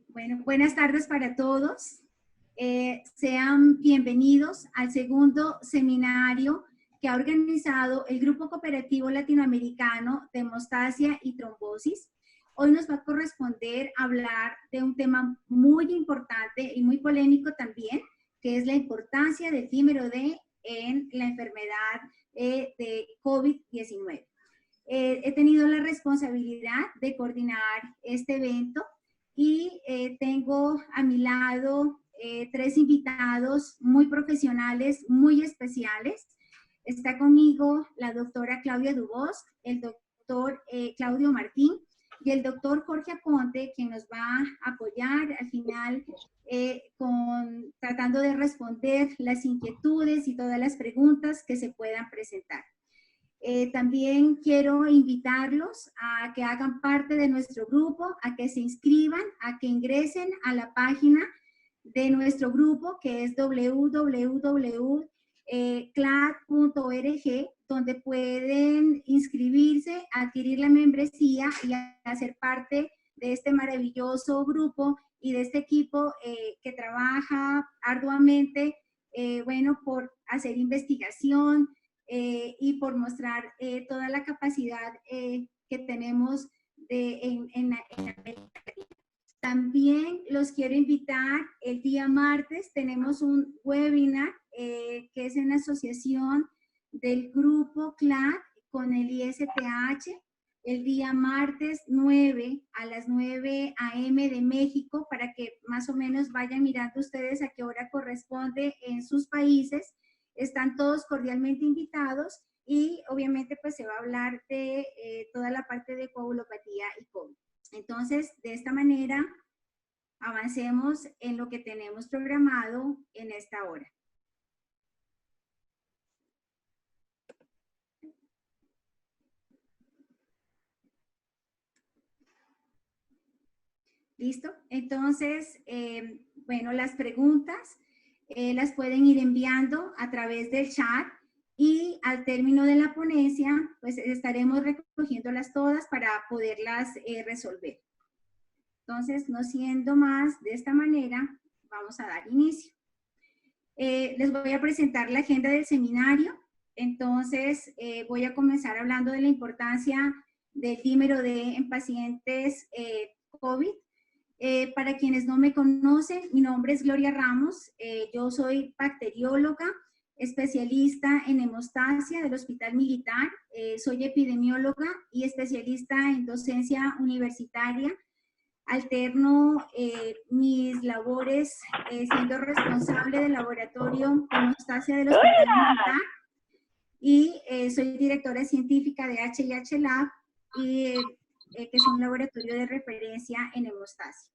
Bueno, buenas tardes para todos. Sean bienvenidos al segundo seminario que ha organizado el Grupo Cooperativo Latinoamericano de Hemostasia y Trombosis. Hoy nos va a corresponder hablar de un tema muy importante y muy polémico también, que es la importancia del dímero D en la enfermedad de COVID-19. He tenido la responsabilidad de coordinar este evento y tengo a mi lado tres invitados muy profesionales, muy especiales. Está conmigo la doctora Claudia Dubós, el doctor Claudio Martín y el doctor Jorge Aponte, quien nos va a apoyar al final tratando de responder las inquietudes y todas las preguntas que se puedan presentar. También quiero invitarlos a que hagan parte de nuestro grupo, a que se inscriban, a que ingresen a la página de nuestro grupo, que es www.clad.org, donde pueden inscribirse, adquirir la membresía y hacer parte de este maravilloso grupo y de este equipo que trabaja arduamente, por hacer investigación, y por mostrar toda la capacidad que tenemos en América Latina. También los quiero invitar, el día martes tenemos un webinar que es en asociación del grupo CLAD con el ISTH, el día martes 9 a las 9 a.m. de México, para que más o menos vayan mirando ustedes a qué hora corresponde en sus países. Están todos cordialmente invitados y obviamente pues se va a hablar de toda la parte de coagulopatía y COVID. Entonces, de esta manera, avancemos en lo que tenemos programado en esta hora. ¿Listo? Entonces, las preguntas las pueden ir enviando a través del chat y al término de la ponencia, pues estaremos recogiéndolas todas para poderlas resolver. Entonces, no siendo más, de esta manera, vamos a dar inicio. Les voy a presentar la agenda del seminario. Entonces, voy a comenzar hablando de la importancia del dímero D en pacientes COVID. Para quienes no me conocen, mi nombre es Gloria Ramos, yo soy bacterióloga, especialista en hemostasia del Hospital Militar, soy epidemióloga y especialista en docencia universitaria. Alterno mis labores siendo responsable del laboratorio de hemostasia del Hospital Militar y soy directora científica de H&H Lab y que es un laboratorio de referencia en hemostasia.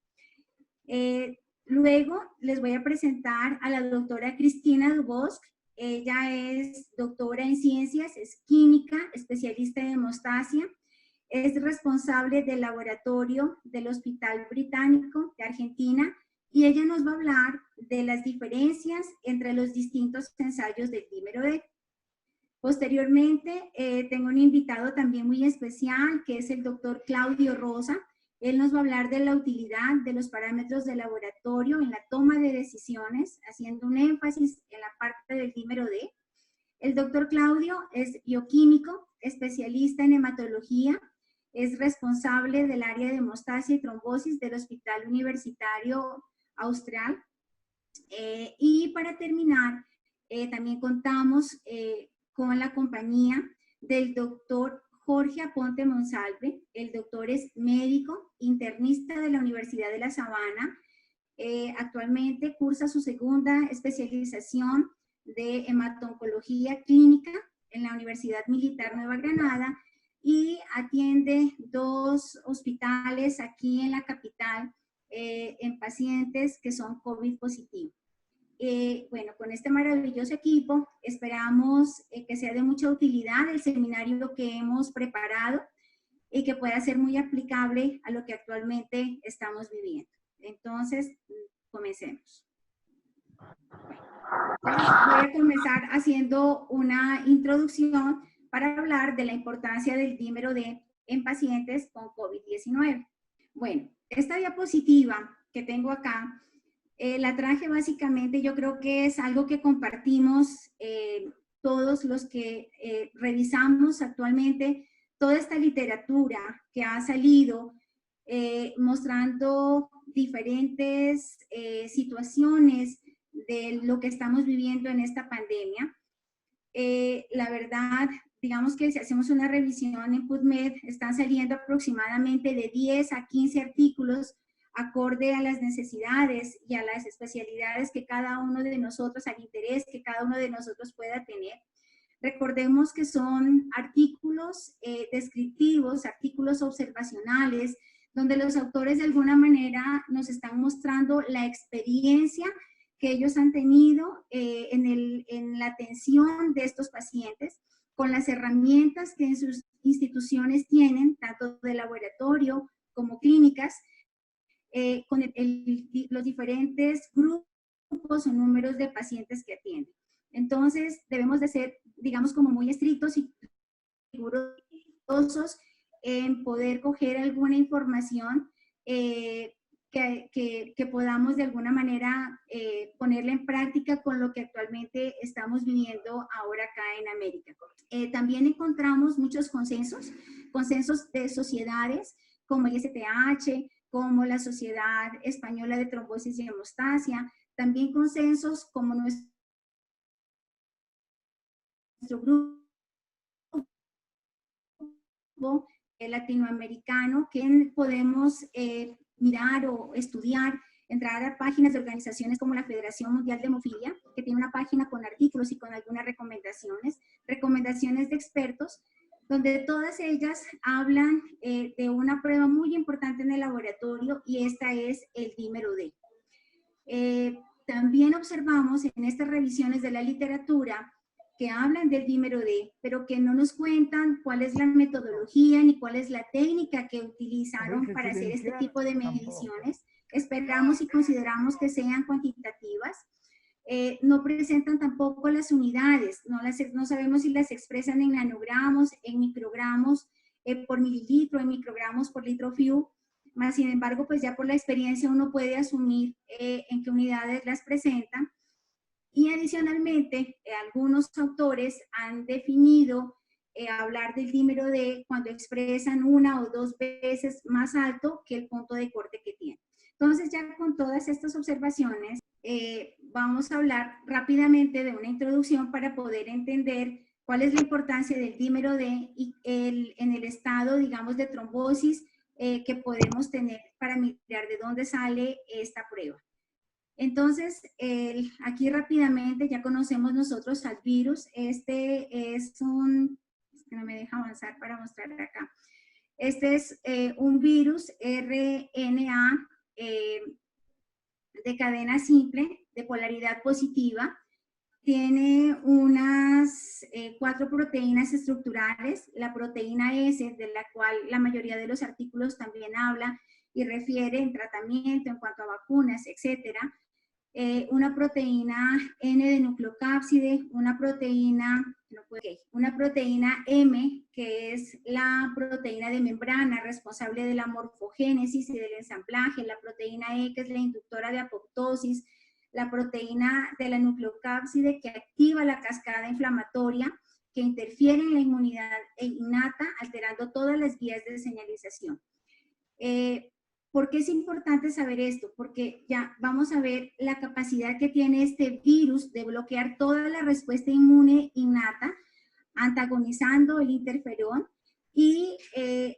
Luego les voy a presentar a la doctora Cristina Dubós. Ella es doctora en ciencias, es química, especialista en hemostasia, es responsable del laboratorio del Hospital Británico de Argentina y ella nos va a hablar de las diferencias entre los distintos ensayos del dímero D. Posteriormente, tengo un invitado también muy especial, que es el doctor Claudio Rosa. Él nos va a hablar de la utilidad de los parámetros de laboratorio en la toma de decisiones, haciendo un énfasis en la parte del dímero D. El doctor Claudio es bioquímico, especialista en hematología, es responsable del área de hemostasia y trombosis del Hospital Universitario Austral. Y para terminar, también contamos con la compañía del doctor Jorge Aponte Monsalve. El doctor es médico, internista de la Universidad de La Sabana. Actualmente cursa su segunda especialización de hemato-oncología clínica en la Universidad Militar Nueva Granada y atiende 2 hospitales aquí en la capital en pacientes que son COVID positivos. Con este maravilloso equipo esperamos que sea de mucha utilidad el seminario que hemos preparado y que pueda ser muy aplicable a lo que actualmente estamos viviendo. Entonces, comencemos. Voy a comenzar haciendo una introducción para hablar de la importancia del dímero D en pacientes con COVID-19. Bueno, esta diapositiva que tengo acá, la traje básicamente, yo creo que es algo que compartimos todos los que revisamos actualmente toda esta literatura que ha salido mostrando diferentes situaciones de lo que estamos viviendo en esta pandemia. La verdad, digamos que si hacemos una revisión en PubMed, están saliendo aproximadamente de 10 a 15 artículos acorde a las necesidades y a las especialidades que cada uno de nosotros, al interés que cada uno de nosotros pueda tener. Recordemos que son artículos descriptivos, artículos observacionales, donde los autores de alguna manera nos están mostrando la experiencia que ellos han tenido en la atención de estos pacientes, con las herramientas que en sus instituciones tienen, tanto de laboratorio como clínicas, con los diferentes grupos o números de pacientes que atienden. Entonces, debemos de ser, digamos, como muy estrictos y rigurosos en poder coger alguna información que podamos de alguna manera ponerla en práctica con lo que actualmente estamos viviendo ahora acá en América. También encontramos muchos consensos de sociedades como el ISTH, como la Sociedad Española de Trombosis y Hemostasia, también consensos como nuestro grupo latinoamericano, que podemos mirar o estudiar, entrar a páginas de organizaciones como la Federación Mundial de Hemofilia, que tiene una página con artículos y con algunas recomendaciones de expertos, donde todas ellas hablan de una prueba muy importante en el laboratorio, y esta es el dímero D. También observamos en estas revisiones de la literatura que hablan del dímero D, pero que no nos cuentan cuál es la metodología ni cuál es la técnica que utilizaron para hacer este tipo de mediciones. Esperamos y consideramos que sean cuantitativas. No presentan tampoco las unidades, no sabemos si las expresan en nanogramos, en microgramos por mililitro, en microgramos por litro FIU, más sin embargo, pues ya por la experiencia uno puede asumir en qué unidades las presentan. Y adicionalmente, algunos autores han definido hablar del dímero D cuando expresan una o dos veces más alto que el punto de corte que tiene. Entonces, ya con todas estas observaciones, vamos a hablar rápidamente de una introducción para poder entender cuál es la importancia del dímero D y en el estado, digamos, de trombosis que podemos tener para mirar de dónde sale esta prueba. Entonces, aquí rápidamente ya conocemos nosotros al virus. Este es un, es que no me deja avanzar para mostrar acá. Este es un virus RNA de cadena simple, de polaridad positiva. Tiene unas 4 proteínas estructurales, la proteína S, de la cual la mayoría de los artículos también habla y refiere en tratamiento, en cuanto a vacunas, etcétera. Una proteína N de nucleocápside, una proteína M, que es la proteína de membrana responsable de la morfogénesis y del ensamblaje, la proteína E, que es la inductora de apoptosis, la proteína de la nucleocápside, que activa la cascada inflamatoria, que interfiere en la inmunidad innata, alterando todas las vías de señalización. ¿Por qué es importante saber esto? Porque ya vamos a ver la capacidad que tiene este virus de bloquear toda la respuesta inmune innata, antagonizando el interferón, y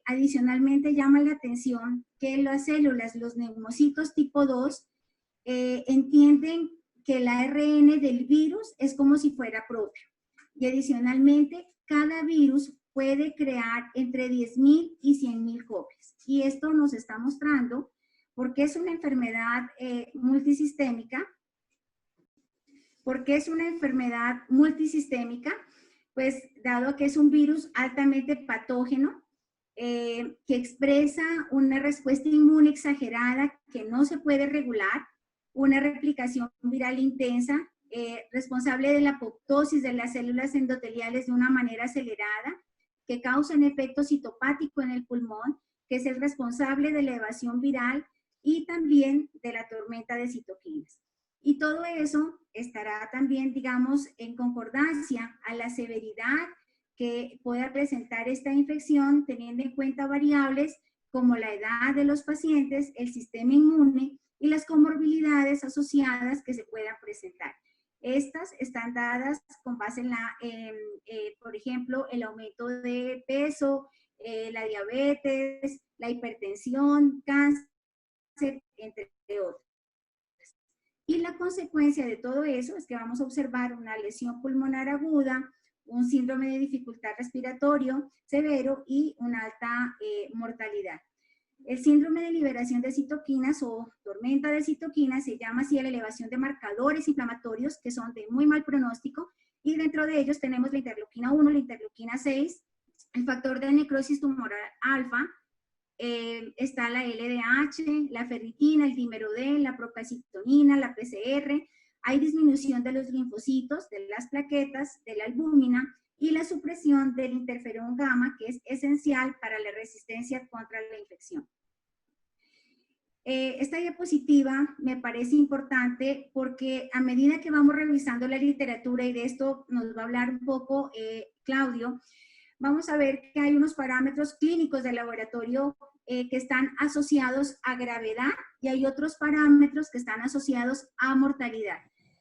adicionalmente llama la atención que las células, los neumocitos tipo 2, entienden que el ARN del virus es como si fuera propio. Y adicionalmente, cada virus puede crear entre 10.000 y 100.000 copias. Y esto nos está mostrando porque es una enfermedad multisistémica. ¿Por qué es una enfermedad multisistémica? Pues dado que es un virus altamente patógeno, que expresa una respuesta inmune exagerada que no se puede regular, una replicación viral intensa, responsable de la apoptosis de las células endoteliales de una manera acelerada, que causa un efecto citopático en el pulmón que es el responsable de la evasión viral y también de la tormenta de citoquinas. Y todo eso estará también, digamos, en concordancia a la severidad que pueda presentar esta infección, teniendo en cuenta variables como la edad de los pacientes, el sistema inmune y las comorbilidades asociadas que se puedan presentar. Estas están dadas con base en por ejemplo, el aumento de peso, la diabetes, la hipertensión, cáncer, entre otros. Y la consecuencia de todo eso es que vamos a observar una lesión pulmonar aguda, un síndrome de dificultad respiratorio severo y una alta mortalidad. El síndrome de liberación de citoquinas o tormenta de citoquinas se llama así a la elevación de marcadores inflamatorios que son de muy mal pronóstico, y dentro de ellos tenemos la interleuquina 1, la interleuquina 6, el factor de necrosis tumoral alfa, está la LDH, la ferritina, el dímero D, la procalcitonina, la PCR. Hay disminución de los linfocitos, de las plaquetas, de la albúmina y la supresión del interferón gamma, que es esencial para la resistencia contra la infección. Esta diapositiva me parece importante porque a medida que vamos revisando la literatura, y de esto nos va a hablar un poco Claudio, vamos a ver que hay unos parámetros clínicos del laboratorio que están asociados a gravedad y hay otros parámetros que están asociados a mortalidad.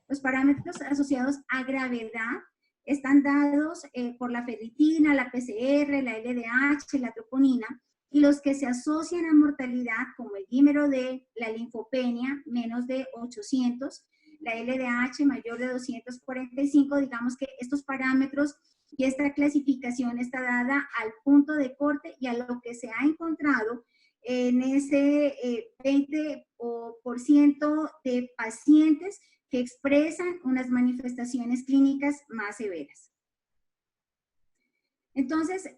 Los parámetros asociados a gravedad están dados por la ferritina, la PCR, la LDH, la troponina, y los que se asocian a mortalidad, como el dímero D, la linfopenia, menos de 800, la LDH mayor de 245, digamos que estos parámetros y esta clasificación está dada al punto de corte y a lo que se ha encontrado en ese 20% de pacientes que expresan unas manifestaciones clínicas más severas. Entonces,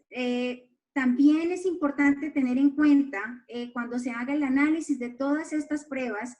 también es importante tener en cuenta, cuando se haga el análisis de todas estas pruebas,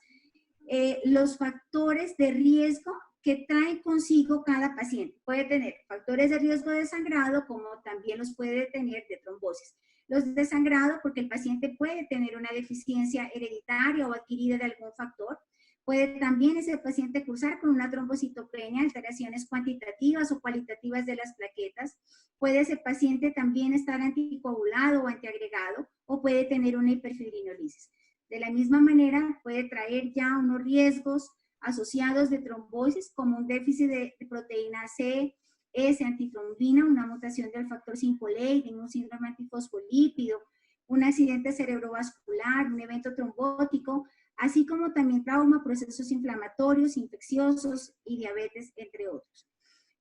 los factores de riesgo que trae consigo cada paciente. Puede tener factores de riesgo de sangrado, como también los puede tener de trombosis. Los de sangrado, porque el paciente puede tener una deficiencia hereditaria o adquirida de algún factor. Puede también ese paciente cursar con una trombocitopenia, alteraciones cuantitativas o cualitativas de las plaquetas. Puede ese paciente también estar anticoagulado o antiagregado, o puede tener una hiperfibrinolisis. De la misma manera, puede traer ya unos riesgos asociados de trombosis, como un déficit de proteína C, S, antitrombina, una mutación del factor 5-Leiden, un síndrome antifosfolípido, un accidente cerebrovascular, un evento trombótico, así como también trauma, procesos inflamatorios, infecciosos y diabetes, entre otros.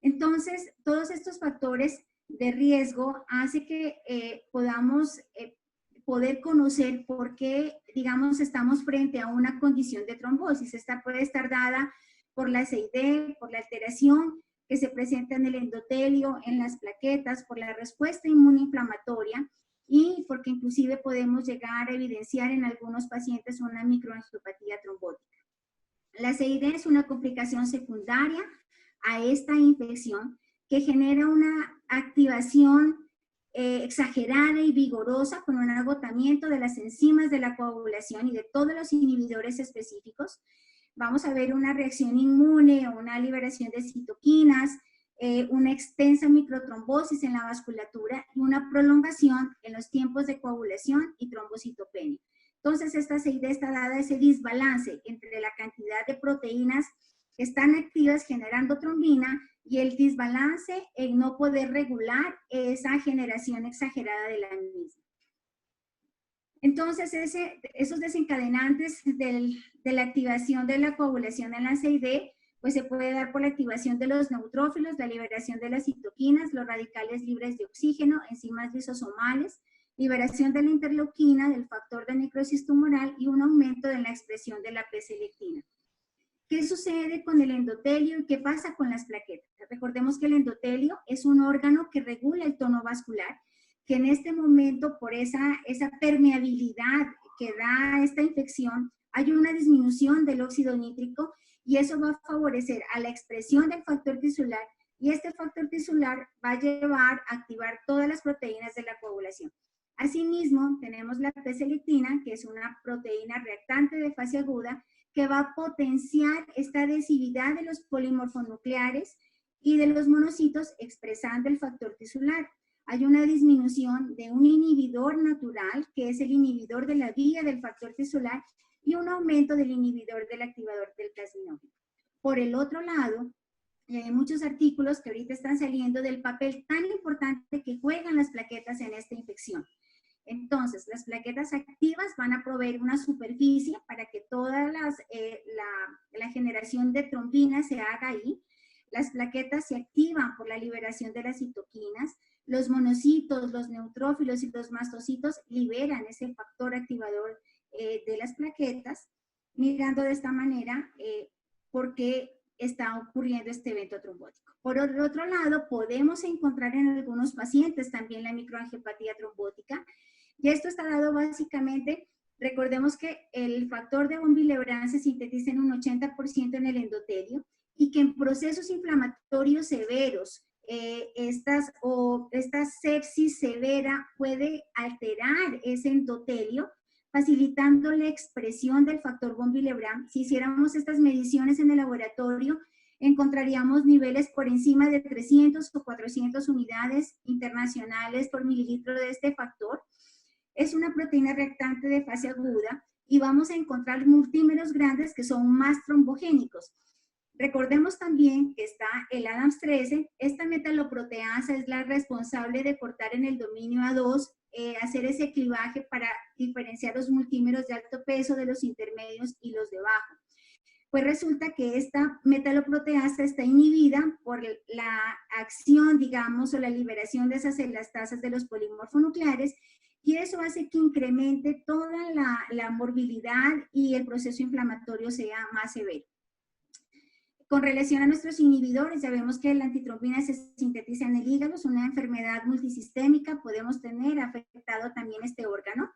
Entonces, todos estos factores de riesgo hacen que podamos poder conocer por qué, digamos, estamos frente a una condición de trombosis. Esta puede estar dada por la SID, por la alteración que se presenta en el endotelio, en las plaquetas, por la respuesta inmunoinflamatoria, y porque inclusive podemos llegar a evidenciar en algunos pacientes una microangiopatía trombótica. La SID es una complicación secundaria a esta infección que genera una activación exagerada y vigorosa con un agotamiento de las enzimas de la coagulación y de todos los inhibidores específicos. Vamos a ver una reacción inmune o una liberación de citoquinas, una extensa microtrombosis en la vasculatura y una prolongación en los tiempos de coagulación y trombocitopenia. Entonces, esta SID está dada ese desbalance entre la cantidad de proteínas que están activas generando trombina y el desbalance en no poder regular esa generación exagerada de la misma. Entonces, esos desencadenantes de la activación de la coagulación en la SID, pues se puede dar por la activación de los neutrófilos, la liberación de las citoquinas, los radicales libres de oxígeno, enzimas lisosomales, liberación de la interleuquina, del factor de necrosis tumoral y un aumento de la expresión de la P-selectina. ¿Qué sucede con el endotelio y qué pasa con las plaquetas? Recordemos que el endotelio es un órgano que regula el tono vascular, que en este momento, por esa permeabilidad que da esta infección, hay una disminución del óxido nítrico y eso va a favorecer a la expresión del factor tisular, y este factor tisular va a llevar a activar todas las proteínas de la coagulación. Asimismo, tenemos la P-selectina, que es una proteína reactante de fase aguda, que va a potenciar esta adhesividad de los polimorfonucleares y de los monocitos expresando el factor tisular. Hay una disminución de un inhibidor natural, que es el inhibidor de la vía del factor tisular, y un aumento del inhibidor del activador del plasminógeno. Por el otro lado, hay muchos artículos que ahorita están saliendo del papel tan importante que juegan las plaquetas en esta infección. Entonces, las plaquetas activas van a proveer una superficie para que toda la generación de trombina se haga ahí. Las plaquetas se activan por la liberación de las citoquinas. Los monocitos, los neutrófilos y los mastocitos liberan ese factor activador de las plaquetas, mirando de esta manera por qué está ocurriendo este evento trombótico. Por el otro lado, podemos encontrar en algunos pacientes también la microangiopatía trombótica, y esto está dado básicamente, recordemos que el factor de von Willebrand se sintetiza en un 80% en el endotelio, y que en procesos inflamatorios severos, esta sepsis severa puede alterar ese endotelio, facilitando la expresión del factor von Willebrand. Si hiciéramos estas mediciones en el laboratorio, encontraríamos niveles por encima de 300 o 400 unidades internacionales por mililitro de este factor. Es una proteína reactante de fase aguda y vamos a encontrar multímeros grandes que son más trombogénicos. Recordemos también que está el Adams 13, esta metaloproteasa es la responsable de cortar en el dominio A2, hacer ese clivaje para diferenciar los multímeros de alto peso de los intermedios y los de bajo. Pues resulta que esta metaloproteasa está inhibida por la acción, digamos, o la liberación de esas elastasas de los polimorfonucleares, y eso hace que incremente toda la morbilidad y el proceso inflamatorio sea más severo. Con relación a nuestros inhibidores, ya vemos que la antitrombina se sintetiza en el hígado, es una enfermedad multisistémica, podemos tener afectado también este órgano.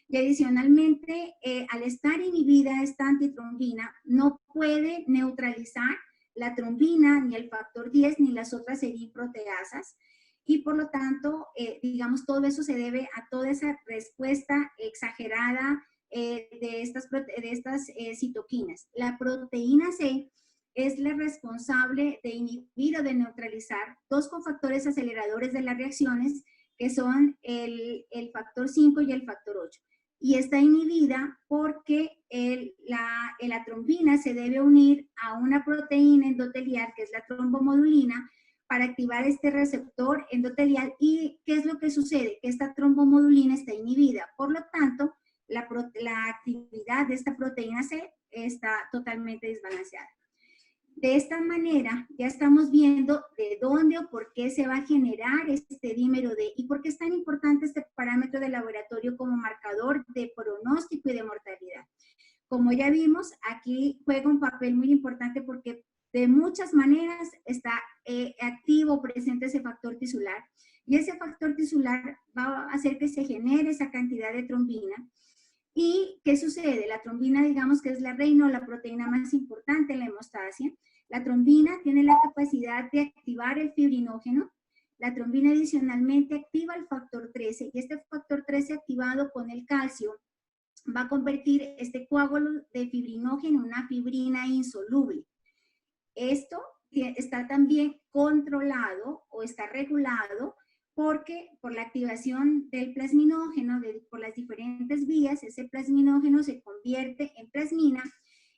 Y adicionalmente, al estar inhibida esta antitrombina, no puede neutralizar la trombina, ni el factor 10, ni las otras eriproteasas. Y por lo tanto, digamos, todo eso se debe a toda esa respuesta exagerada de estas citoquinas. La proteína C es la responsable de inhibir o de neutralizar dos cofactores aceleradores de las reacciones, que son el factor 5 y el factor 8. Y está inhibida porque la trombina se debe unir a una proteína endotelial, que es la trombomodulina, para activar este receptor endotelial. ¿Y qué es lo que sucede? Que esta trombomodulina está inhibida. Por lo tanto, la actividad de esta proteína C está totalmente desbalanceada. De esta manera, ya estamos viendo de dónde o por qué se va a generar este dímero D y por qué es tan importante este parámetro de laboratorio como marcador de pronóstico y de mortalidad. Como ya vimos, aquí juega un papel muy importante porque de muchas maneras está activo, presente ese factor tisular, y ese factor tisular va a hacer que se genere esa cantidad de trombina. ¿Y qué sucede? La trombina, digamos que es la reina o la proteína más importante en la hemostasia. La trombina tiene la capacidad de activar el fibrinógeno. La trombina adicionalmente activa el factor 13 y este factor 13 activado con el calcio va a convertir este coágulo de fibrinógeno en una fibrina insoluble. Esto está también controlado o está regulado porque por la activación del plasminógeno, por las diferentes vías, ese plasminógeno se convierte en plasmina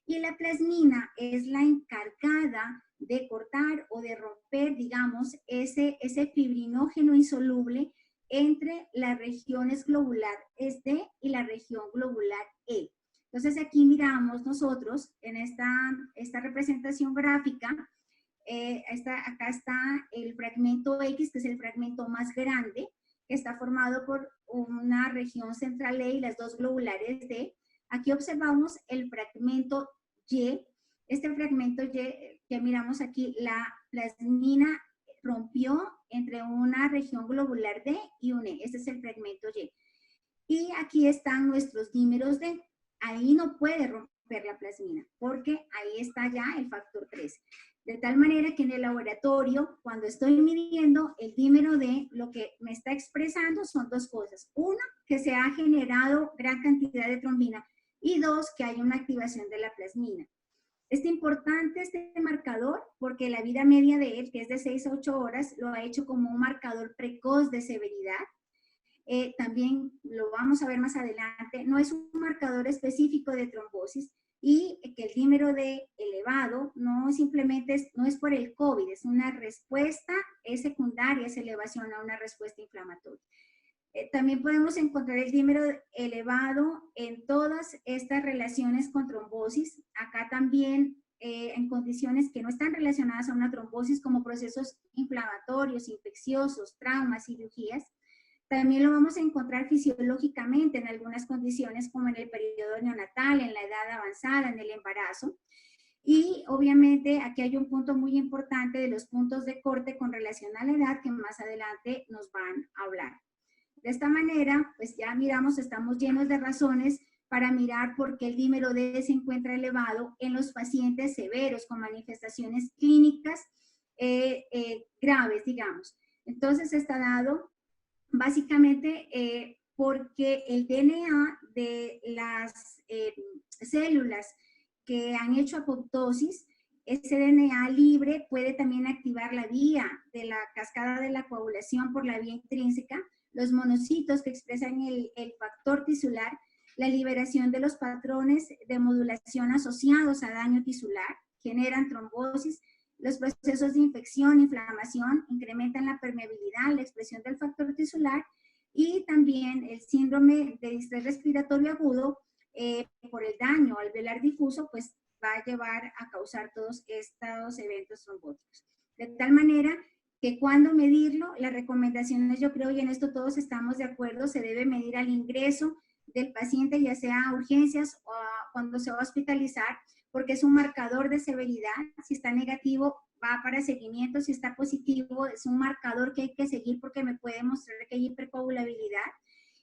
y la plasmina es la encargada de cortar o de romper, digamos, ese fibrinógeno insoluble entre las regiones globular D y la región globular E. Entonces aquí miramos nosotros en esta representación gráfica, acá está el fragmento X, que es el fragmento más grande, que está formado por una región central E y las dos globulares D. Aquí observamos el fragmento Y. Este fragmento Y, que miramos aquí, la plasmina rompió entre una región globular D y un E. Este es el fragmento Y. Y aquí están nuestros dímeros D. Ahí no puede romper la plasmina, porque ahí está ya el factor 13. De tal manera que en el laboratorio, cuando estoy midiendo el dímero D, lo que me está expresando son dos cosas. Una, que se ha generado gran cantidad de trombina y dos, que hay una activación de la plasmina. Es importante este marcador porque la vida media de él, que es de 6 a 8 horas, lo ha hecho como un marcador precoz de severidad. También lo vamos a ver más adelante, no es un marcador específico de trombosis y que el dímero D elevado no simplemente no es por el COVID, es una respuesta, es secundaria esa elevación a una respuesta inflamatoria. También podemos encontrar el dímero elevado en todas estas relaciones con trombosis. Acá también en condiciones que no están relacionadas a una trombosis como procesos inflamatorios, infecciosos, traumas, cirugías. También lo vamos a encontrar fisiológicamente en algunas condiciones como en el periodo neonatal, en la edad avanzada, en el embarazo. Y obviamente aquí hay un punto muy importante de los puntos de corte con relación a la edad que más adelante nos van a hablar. De esta manera, pues ya miramos, estamos llenos de razones para mirar por qué el dímero D se encuentra elevado en los pacientes severos con manifestaciones clínicas graves, digamos. Entonces está dado básicamente porque el DNA de las células que han hecho apoptosis, ese DNA libre puede también activar la vía de la cascada de la coagulación por la vía intrínseca, los monocitos que expresan el factor tisular, la liberación de los patrones de modulación asociados a daño tisular, generan trombosis, los procesos de infección, inflamación, incrementan la permeabilidad, la expresión del factor tisular y también el síndrome de distrés respiratorio agudo por el daño alveolar difuso, pues va a llevar a causar todos estos eventos trombóticos. De tal manera que cuando medirlo, las recomendaciones, yo creo, y en esto todos estamos de acuerdo, se debe medir al ingreso del paciente, ya sea a urgencias o cuando se va a hospitalizar, porque es un marcador de severidad. Si está negativo, va para seguimiento. Si está positivo, es un marcador que hay que seguir porque me puede mostrar que hay hipercoagulabilidad.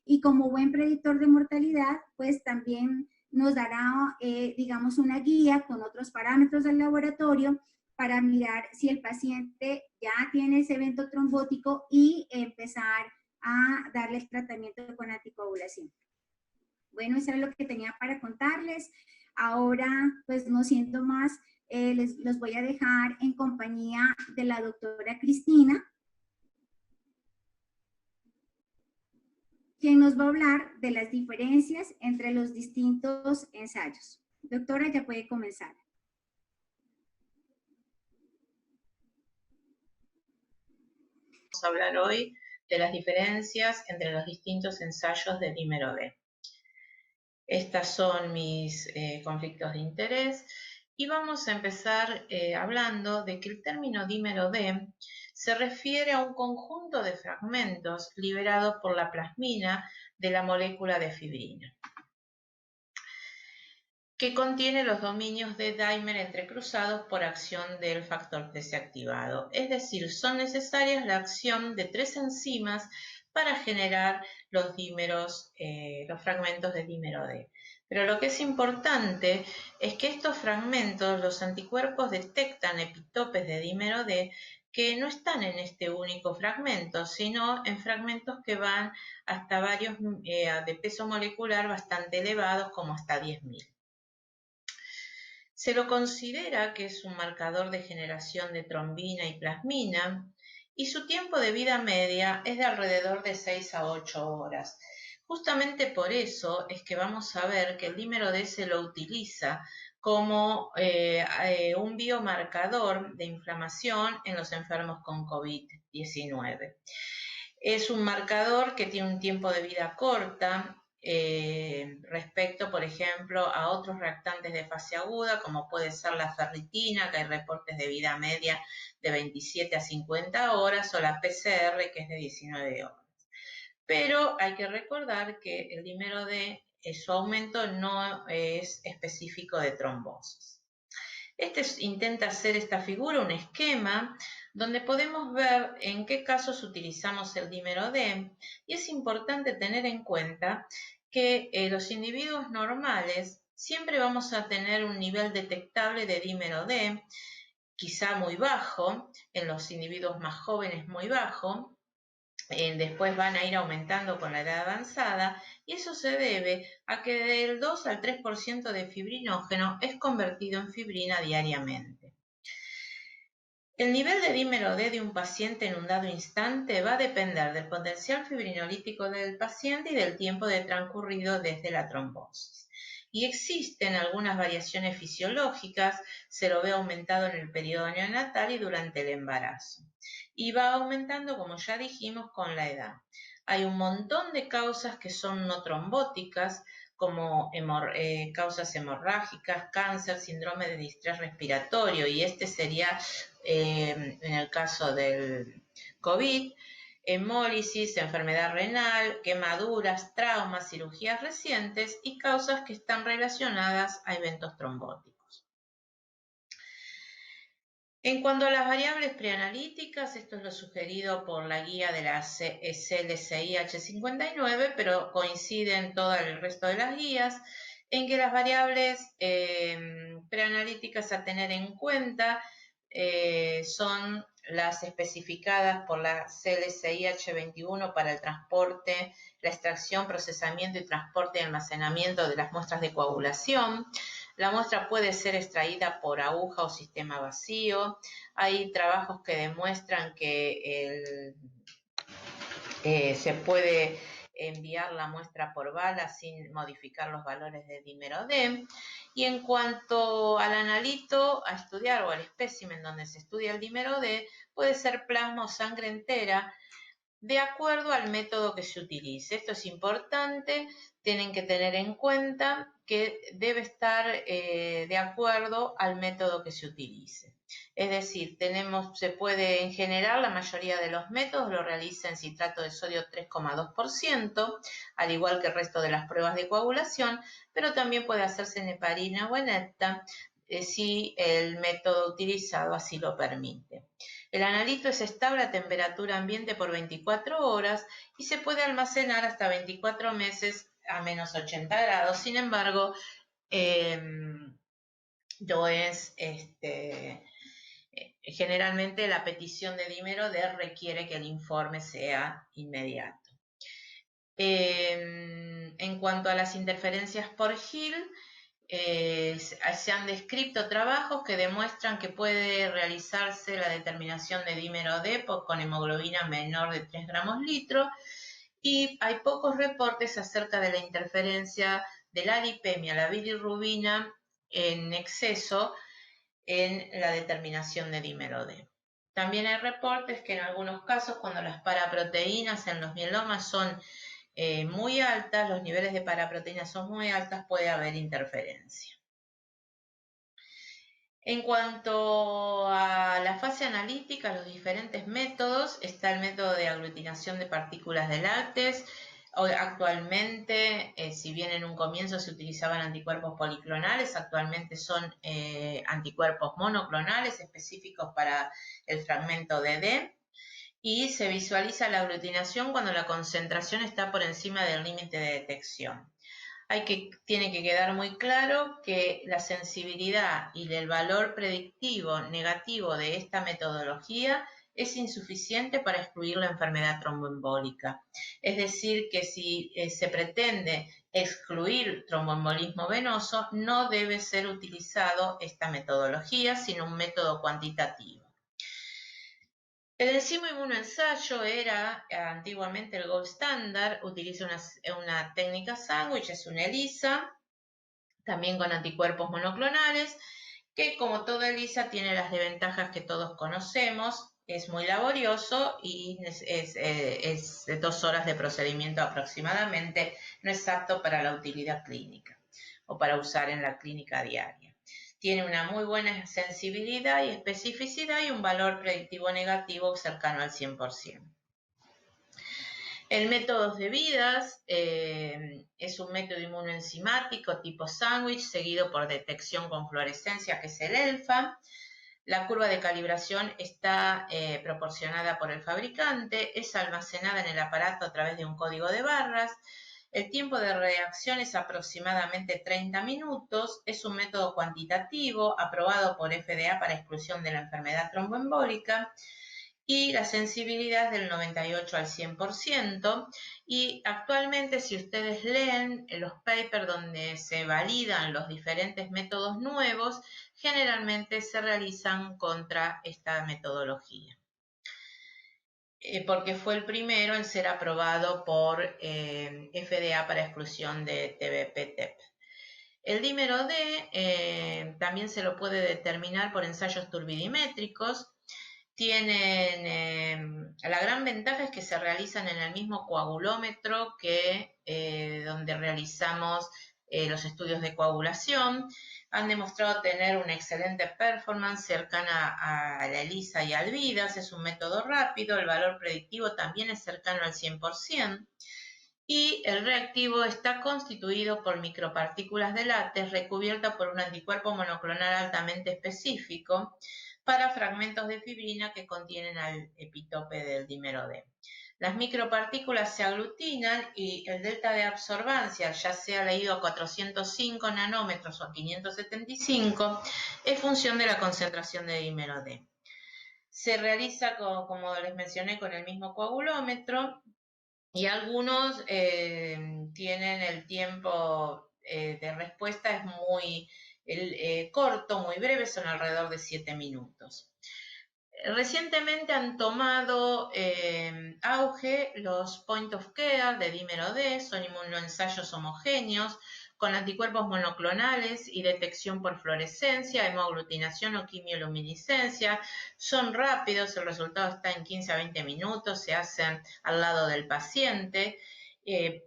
Y como buen predictor de mortalidad, pues también nos dará, digamos, una guía con otros parámetros del laboratorio para mirar si el paciente ya tiene ese evento trombótico y empezar a darle el tratamiento con anticoagulación. Bueno, eso es lo que tenía para contarles. Ahora, pues no siento más, los voy a dejar en compañía de la doctora Cristina, quien nos va a hablar de las diferencias entre los distintos ensayos. Doctora, ya puede comenzar. Vamos a hablar hoy de las diferencias entre los distintos ensayos de dímero D. Estos son mis conflictos de interés y vamos a empezar hablando de que el término dímero D se refiere a un conjunto de fragmentos liberados por la plasmina de la molécula de fibrina, que contiene los dominios de Dimer entrecruzados por acción del factor TC activado. Es decir, son necesarias la acción de 3 enzimas para generar los dímeros, los fragmentos de dímero D. Pero lo que es importante es que estos fragmentos, los anticuerpos detectan epitopes de dímero D que no están en este único fragmento, sino en fragmentos que van hasta varios de peso molecular bastante elevados, como hasta 10.000. Se lo considera que es un marcador de generación de trombina y plasmina y su tiempo de vida media es de alrededor de 6 a 8 horas. Justamente por eso es que vamos a ver que el dímero D se lo utiliza como un biomarcador de inflamación en los enfermos con COVID-19. Es un marcador que tiene un tiempo de vida corta, respecto, por ejemplo, a otros reactantes de fase aguda, como puede ser la ferritina, que hay reportes de vida media de 27 a 50 horas, o la PCR, que es de 19 horas. Pero hay que recordar que el dímero D, su aumento no es específico de trombosis. Intenta hacer esta figura, un esquema, donde podemos ver en qué casos utilizamos el dímero D, y es importante tener en cuenta que los individuos normales siempre vamos a tener un nivel detectable de dímero D quizá muy bajo, en los individuos más jóvenes muy bajo, después van a ir aumentando con la edad avanzada, y eso se debe a que del 2 al 3% de fibrinógeno es convertido en fibrina diariamente. El nivel de dímero D de un paciente en un dado instante va a depender del potencial fibrinolítico del paciente y del tiempo de transcurrido desde la trombosis. Y existen algunas variaciones fisiológicas, se lo ve aumentado en el periodo neonatal y durante el embarazo. Y va aumentando, como ya dijimos, con la edad. Hay un montón de causas que son no trombóticas, como causas hemorrágicas, cáncer, síndrome de distrés respiratorio, y este sería, en el caso del COVID, hemólisis, enfermedad renal, quemaduras, traumas, cirugías recientes y causas que están relacionadas a eventos trombóticos. En cuanto a las variables preanalíticas, esto es lo sugerido por la guía de la CLCI H59, pero coincide en todo el resto de las guías, en que las variables preanalíticas a tener en cuenta son las especificadas por la CLCI H21 para el transporte, la extracción, procesamiento y transporte y almacenamiento de las muestras de coagulación. La muestra puede ser extraída por aguja o sistema vacío. Hay trabajos que demuestran que se puede enviar la muestra por bala sin modificar los valores de dímero D. Y en cuanto al analito a estudiar o al espécimen donde se estudia el dímero D, puede ser plasma o sangre entera, de acuerdo al método que se utilice. Esto es importante, tienen que tener en cuenta que debe estar de acuerdo al método que se utilice. Es decir, se puede, en general, la mayoría de los métodos lo realiza en citrato de sodio 3,2%, al igual que el resto de las pruebas de coagulación, pero también puede hacerse en heparina o en hepta, si el método utilizado así lo permite. El analito es estable a temperatura ambiente por 24 horas y se puede almacenar hasta 24 meses a menos 80 grados. Sin embargo, generalmente la petición de dímero D requiere que el informe sea inmediato. En cuanto a las interferencias por Hill, se han descrito trabajos que demuestran que puede realizarse la determinación de dímero D con hemoglobina menor de 3 gramos litro, y hay pocos reportes acerca de la interferencia de la lipemia, la bilirrubina en exceso en la determinación de dímero D. También hay reportes que en algunos casos, cuando las paraproteínas en los mielomas son muy altas, los niveles de paraproteínas son muy altas, puede haber interferencia. En cuanto a la fase analítica, los diferentes métodos, está el método de aglutinación de partículas de lácteos. Actualmente, si bien en un comienzo se utilizaban anticuerpos policlonales, actualmente son anticuerpos monoclonales específicos para el fragmento de D. Y se visualiza la aglutinación cuando la concentración está por encima del límite de detección. Tiene que quedar muy claro que la sensibilidad y el valor predictivo negativo de esta metodología es insuficiente para excluir la enfermedad tromboembólica. Es decir, que si se pretende excluir tromboembolismo venoso, no debe ser utilizado esta metodología, sino un método cuantitativo. El enzimo inmunoensayo era antiguamente el gold standard, utiliza una técnica sándwich, es una ELISA, también con anticuerpos monoclonales, que como toda ELISA tiene las desventajas que todos conocemos, es muy laborioso y es de 2 horas de procedimiento aproximadamente, no es apto para la utilidad clínica o para usar en la clínica diaria. Tiene una muy buena sensibilidad y especificidad y un valor predictivo negativo cercano al 100%. El método de Vidas es un método inmunoenzimático tipo sándwich, seguido por detección con fluorescencia, que es el ELFA. La curva de calibración está proporcionada por el fabricante, es almacenada en el aparato a través de un código de barras. El tiempo de reacción es aproximadamente 30 minutos. Es un método cuantitativo aprobado por FDA para exclusión de la enfermedad tromboembólica y la sensibilidad del 98 al 100%. Y actualmente, si ustedes leen los papers donde se validan los diferentes métodos nuevos, generalmente se realizan contra esta metodología, porque fue el primero en ser aprobado por FDA para exclusión de TBP-TEP. El dímero D también se lo puede determinar por ensayos turbidimétricos. La gran ventaja es que se realizan en el mismo coagulómetro que donde realizamos los estudios de coagulación. Han demostrado tener una excelente performance cercana a la ELISA y al VIDAS. Es un método rápido, el valor predictivo también es cercano al 100%. Y el reactivo está constituido por micropartículas de látex recubiertas por un anticuerpo monoclonal altamente específico para fragmentos de fibrina que contienen al epitope del dímero D. Las micropartículas se aglutinan y el delta de absorbancia, ya sea leído a 405 nanómetros o a 575, es función de la concentración de dímero D. Se realiza, como les mencioné, con el mismo coagulómetro, y algunos tienen el tiempo de respuesta es muy corto, muy breve, son alrededor de 7 minutos. Recientemente han tomado auge los point of care de dímero D, son inmunoensayos homogéneos con anticuerpos monoclonales y detección por fluorescencia, hemoaglutinación o quimioluminiscencia. Son rápidos, el resultado está en 15 a 20 minutos, se hacen al lado del paciente.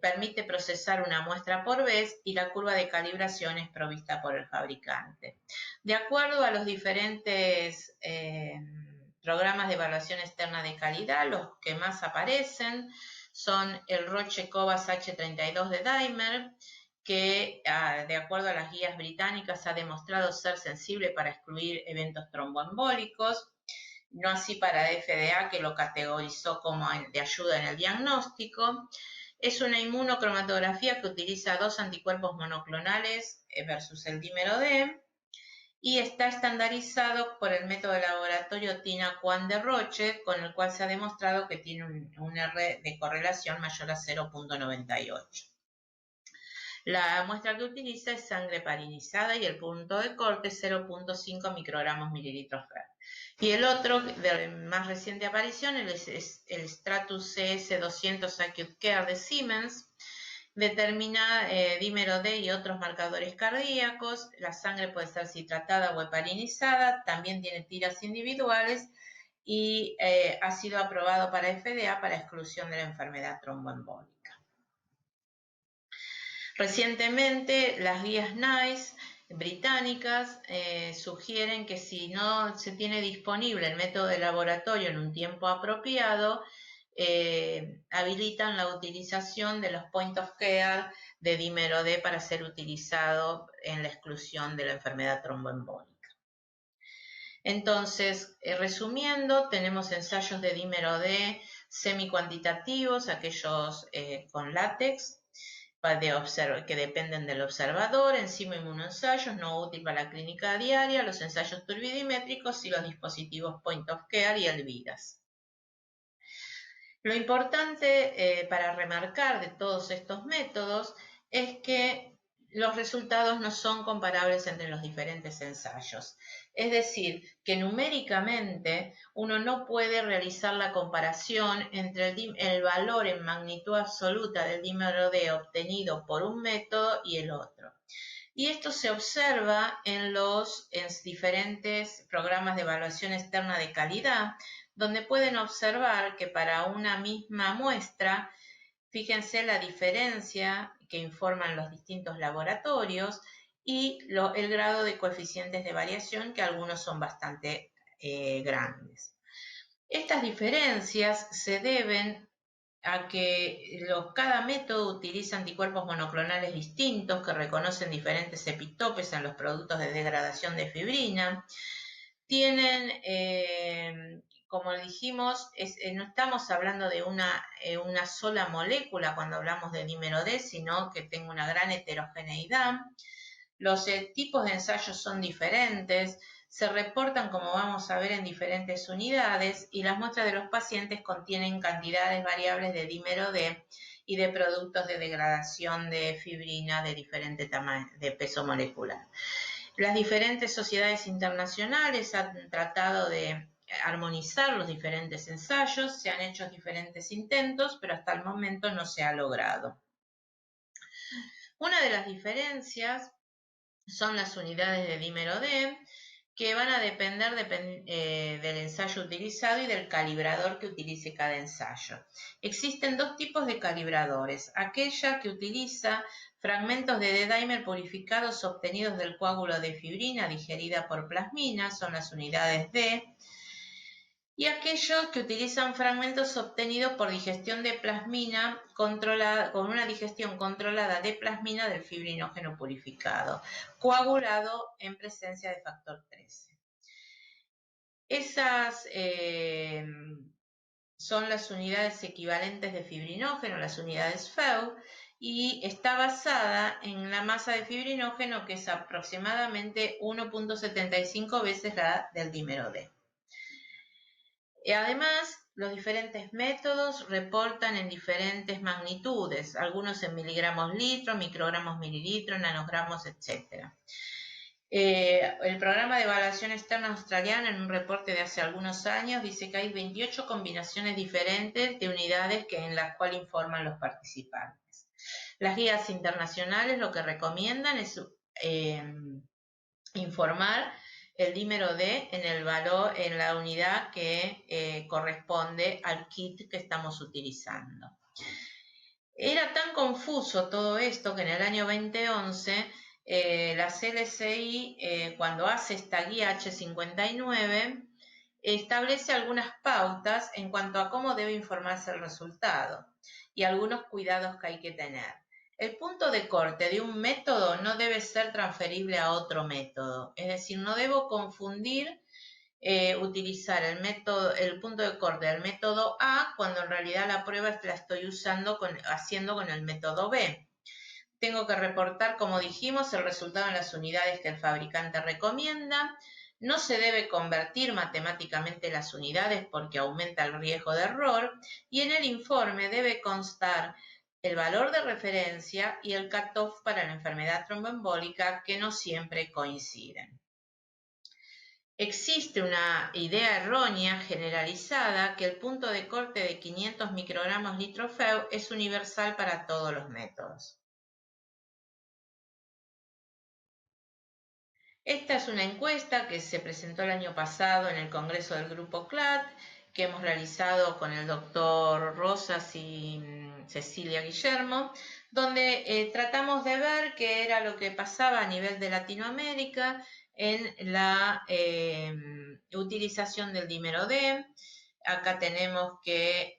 Permite procesar una muestra por vez y la curva de calibración es provista por el fabricante. De acuerdo a los diferentes programas de evaluación externa de calidad, los que más aparecen son el Roche Cobas H32 de Dimer, que de acuerdo a las guías británicas ha demostrado ser sensible para excluir eventos tromboembólicos, no así para FDA, que lo categorizó como de ayuda en el diagnóstico. Es una inmunocromatografía que utiliza 2 anticuerpos monoclonales versus el dímero D y está estandarizado por el método de laboratorio Tina-Quan de Roche, con el cual se ha demostrado que tiene un R de correlación mayor a 0.98. La muestra que utiliza es sangre heparinizada y el punto de corte es 0.5 microgramos mililitros per. Y el otro, de más reciente aparición, es el Stratus CS200 Acute Care de Siemens. Determina dímero D y otros marcadores cardíacos. La sangre puede ser citratada o heparinizada. También tiene tiras individuales y ha sido aprobado para FDA para exclusión de la enfermedad tromboembólica. Recientemente, las guías NICE británicas sugieren que si no se tiene disponible el método de laboratorio en un tiempo apropiado, habilitan la utilización de los point of care de dímero D para ser utilizado en la exclusión de la enfermedad tromboembólica. Entonces, resumiendo, tenemos ensayos de dímero D semicuantitativos, aquellos con látex, que dependen del observador, enzima inmunoensayos, no útil para la clínica diaria, los ensayos turbidimétricos y los dispositivos point of care y el VIDAS. Lo importante para remarcar de todos estos métodos es que los resultados no son comparables entre los diferentes ensayos. Es decir, que numéricamente uno no puede realizar la comparación entre el valor en magnitud absoluta del dímero D obtenido por un método y el otro. Y esto se observa en los diferentes programas de evaluación externa de calidad, donde pueden observar que para una misma muestra, fíjense la diferencia que informan los distintos laboratorios y el grado de coeficientes de variación, que algunos son bastante grandes. Estas diferencias se deben a que cada método utiliza anticuerpos monoclonales distintos que reconocen diferentes epitopes en los productos de degradación de fibrina. Tienen como dijimos, no estamos hablando de una sola molécula cuando hablamos de dímero D, sino que tengo una gran heterogeneidad. Los tipos de ensayos son diferentes, se reportan, como vamos a ver, en diferentes unidades y las muestras de los pacientes contienen cantidades variables de dímero D y de productos de degradación de fibrina de diferente tamaño, de peso molecular. Las diferentes sociedades internacionales han tratado de armonizar los diferentes ensayos, se han hecho diferentes intentos, pero hasta el momento no se ha logrado. Una de las diferencias son las unidades de dímero D, que van a depender del ensayo utilizado y del calibrador que utilice cada ensayo. Existen dos tipos de calibradores, aquella que utiliza fragmentos de D-dimer purificados obtenidos del coágulo de fibrina digerida por plasmina, son las unidades D, y aquellos que utilizan fragmentos obtenidos por digestión de plasmina controlada, con una digestión controlada de plasmina del fibrinógeno purificado, coagulado en presencia de factor 13. Esas son las unidades equivalentes de fibrinógeno, las unidades FeU, y está basada en la masa de fibrinógeno, que es aproximadamente 1.75 veces la del dímero D. Además, los diferentes métodos reportan en diferentes magnitudes, algunos en miligramos litro, microgramos mililitro, nanogramos, etc. El programa de evaluación externa australiano, en un reporte de hace algunos años, dice que hay 28 combinaciones diferentes de unidades en las cuales informan los participantes. Las guías internacionales lo que recomiendan es informar el dímero D en el valor, en la unidad que corresponde al kit que estamos utilizando. Era tan confuso todo esto que en el año 2011 la CLCI, cuando hace esta guía H59, establece algunas pautas en cuanto a cómo debe informarse el resultado y algunos cuidados que hay que tener. El punto de corte de un método no debe ser transferible a otro método, es decir, no debo confundir utilizar el punto de corte del método A cuando en realidad la prueba la estoy haciendo con el método B. Tengo que reportar, como dijimos, el resultado en las unidades que el fabricante recomienda. No se debe convertir matemáticamente las unidades porque aumenta el riesgo de error, y en el informe debe constar el valor de referencia y el cutoff para la enfermedad tromboembólica, que no siempre coinciden. Existe una idea errónea generalizada que el punto de corte de 500 microgramos litro FeU es universal para todos los métodos. Esta es una encuesta que se presentó el año pasado en el Congreso del Grupo CLAT, que hemos realizado con el doctor Rosas y Cecilia Guillermo, donde tratamos de ver qué era lo que pasaba a nivel de Latinoamérica en la utilización del dímero D. Acá tenemos que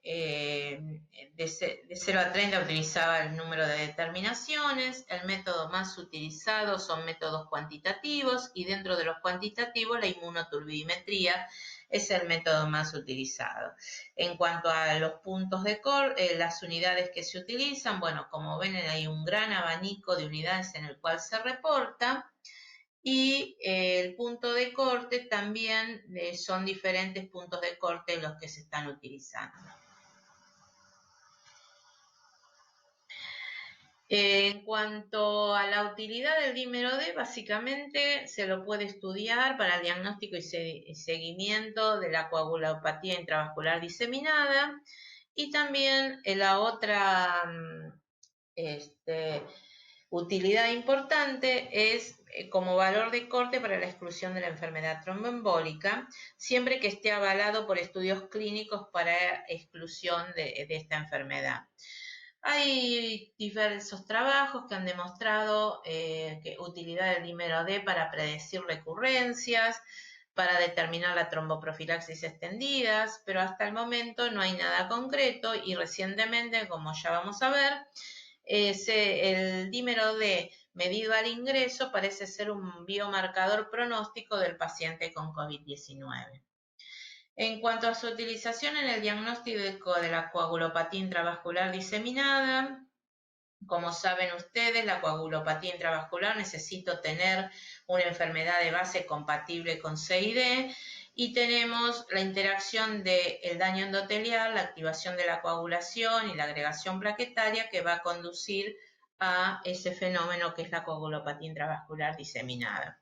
de 0 a 30 utilizaba el número de determinaciones. El método más utilizado son métodos cuantitativos, y dentro de los cuantitativos la inmunoturbidimetría es el método más utilizado. En cuanto a los puntos de corte, las unidades que se utilizan, bueno, como ven, hay un gran abanico de unidades en el cual se reporta. Y el punto de corte también son diferentes puntos de corte los que se están utilizando. En cuanto a la utilidad del dímero D, básicamente se lo puede estudiar para el diagnóstico y seguimiento de la coagulopatía intravascular diseminada, y también la otra utilidad importante es como valor de corte para la exclusión de la enfermedad tromboembólica, siempre que esté avalado por estudios clínicos para exclusión de esta enfermedad. Hay diversos trabajos que han demostrado utilidad del dímero D para predecir recurrencias, para determinar la tromboprofilaxis extendidas, pero hasta el momento no hay nada concreto, y recientemente, como ya vamos a ver, el dímero D medido al ingreso parece ser un biomarcador pronóstico del paciente con COVID-19. En cuanto a su utilización en el diagnóstico de la coagulopatía intravascular diseminada, como saben ustedes, la coagulopatía intravascular necesita tener una enfermedad de base compatible con CID y tenemos la interacción del daño endotelial, la activación de la coagulación y la agregación plaquetaria que va a conducir a ese fenómeno que es la coagulopatía intravascular diseminada.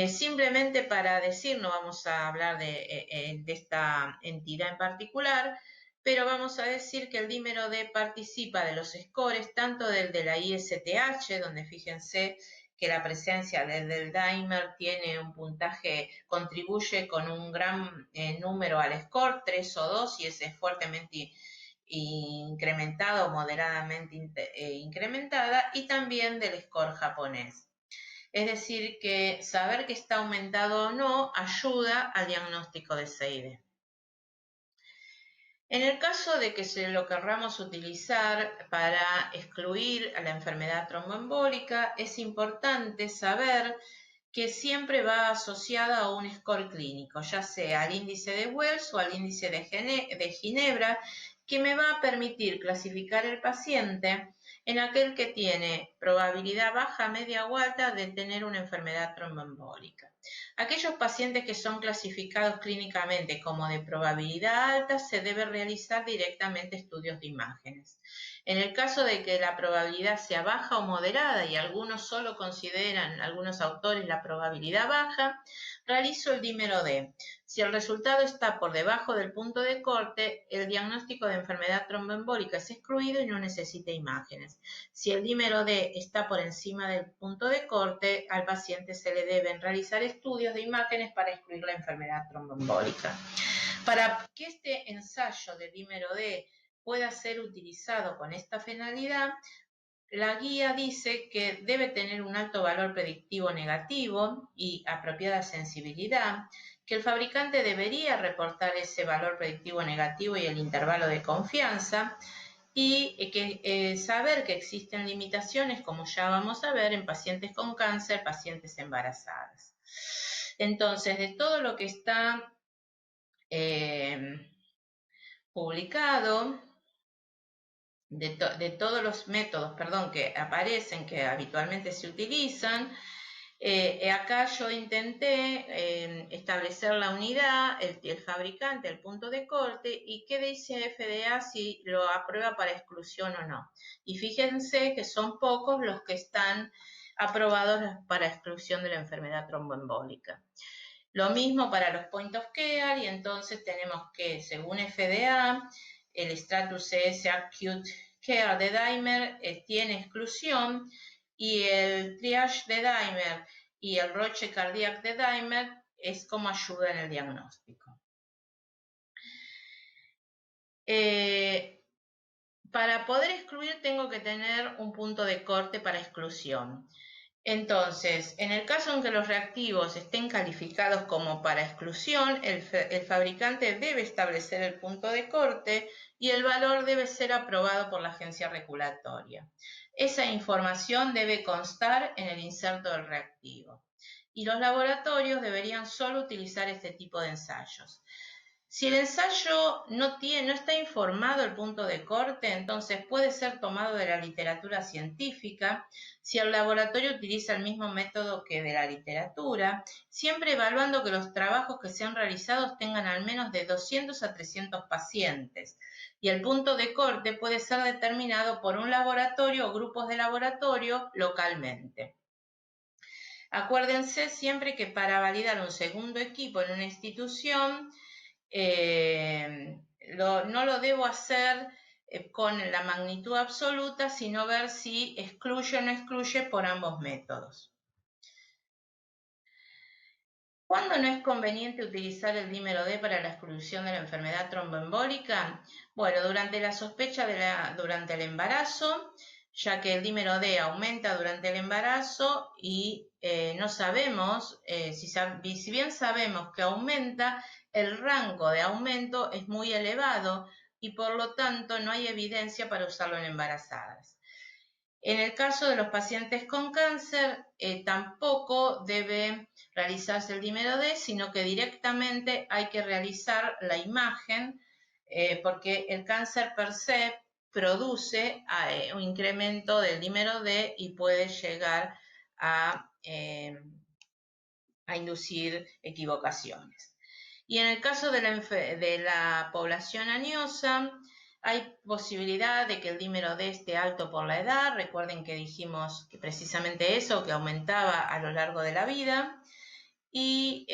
Simplemente para decir, no vamos a hablar de esta entidad en particular, pero vamos a decir que el dímero D participa de los scores, tanto del de la ISTH, donde fíjense que la presencia del dimer tiene un puntaje, contribuye con un gran número al score, 3 o 2, y ese es fuertemente incrementado o moderadamente incrementada, y también del score japonés. Es decir, que saber que está aumentado o no ayuda al diagnóstico de CID. En el caso de que lo querramos utilizar para excluir a la enfermedad tromboembólica, es importante saber que siempre va asociada a un score clínico, ya sea al índice de Wells o al índice de Ginebra, que me va a permitir clasificar el paciente en aquel que tiene probabilidad baja, media o alta de tener una enfermedad tromboembólica. Aquellos pacientes que son clasificados clínicamente como de probabilidad alta, se debe realizar directamente estudios de imágenes. En el caso de que la probabilidad sea baja o moderada, y algunos solo consideran, algunos autores, la probabilidad baja, realizo el dímero D. Si el resultado está por debajo del punto de corte, el diagnóstico de enfermedad tromboembólica es excluido y no necesita imágenes. Si el dímero D está por encima del punto de corte, al paciente se le deben realizar estudios de imágenes para excluir la enfermedad tromboembólica. Para que este ensayo de dímero D pueda ser utilizado con esta finalidad, la guía dice que debe tener un alto valor predictivo negativo y apropiada sensibilidad, que el fabricante debería reportar ese valor predictivo negativo y el intervalo de confianza, y que saber que existen limitaciones, como ya vamos a ver, en pacientes con cáncer, pacientes embarazadas. Entonces, de todo lo que está publicado, de todos los métodos, que aparecen, que habitualmente se utilizan, acá yo intenté establecer la unidad, el fabricante, el punto de corte, y qué dice FDA si lo aprueba para exclusión o no. Y fíjense que son pocos los que están aprobados para exclusión de la enfermedad tromboembólica. Lo mismo para los point of care, y entonces tenemos que, según FDA, el Status CS Acute Care de dimer tiene exclusión, y el Triage de dimer y el Roche Cardiac de dimer es como ayuda en el diagnóstico. Para poder excluir tengo que tener un punto de corte para exclusión. Entonces, en el caso en que los reactivos estén calificados como para exclusión, el fabricante debe establecer el punto de corte y el valor debe ser aprobado por la agencia regulatoria. Esa información debe constar en el inserto del reactivo. Y los laboratorios deberían solo utilizar este tipo de ensayos. Si el ensayo no está informado el punto de corte, entonces puede ser tomado de la literatura científica, si el laboratorio utiliza el mismo método que de la literatura, siempre evaluando que los trabajos que sean realizados tengan al menos de 200 a 300 pacientes. Y el punto de corte puede ser determinado por un laboratorio o grupos de laboratorio localmente. Acuérdense siempre que para validar un segundo equipo en una institución, no lo debo hacer con la magnitud absoluta, sino ver si excluye o no excluye por ambos métodos. ¿Cuándo no es conveniente utilizar el dímero D para la exclusión de la enfermedad tromboembólica? Bueno, durante la sospecha durante el embarazo, ya que el dímero D aumenta durante el embarazo y no sabemos, si bien sabemos que aumenta, el rango de aumento es muy elevado y por lo tanto no hay evidencia para usarlo en embarazadas. En el caso de los pacientes con cáncer, tampoco debe realizarse el dímero D, sino que directamente hay que realizar la imagen, porque el cáncer per se produce un incremento del dímero D y puede llegar a inducir equivocaciones. Y en el caso de la población añosa, hay posibilidad de que el dímero D esté alto por la edad. Recuerden que dijimos que precisamente eso, que aumentaba a lo largo de la vida. Y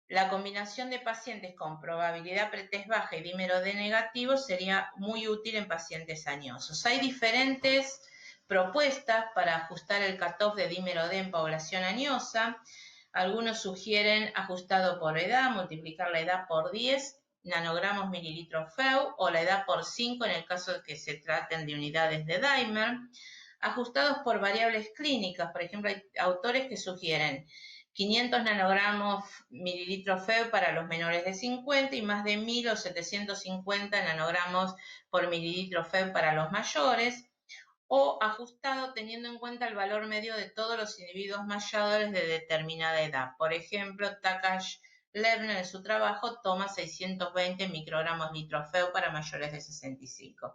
la combinación de pacientes con probabilidad pretest baja y dímero D negativo sería muy útil en pacientes añosos. Hay diferentes propuestas para ajustar el cutoff de dímero D en población añosa. Algunos sugieren ajustado por edad, multiplicar la edad por 10 nanogramos mililitro FeU o la edad por 5 en el caso de que se traten de unidades de Dimer. Ajustados por variables clínicas, por ejemplo, hay autores que sugieren 500 nanogramos mililitro FeU para los menores de 50 y más de 1000 o 750 nanogramos por mililitro FeU para los mayores, o ajustado teniendo en cuenta el valor medio de todos los individuos mayores de determinada edad. Por ejemplo, Takash Levner en su trabajo toma 620 microgramos litro FeU para mayores de 65.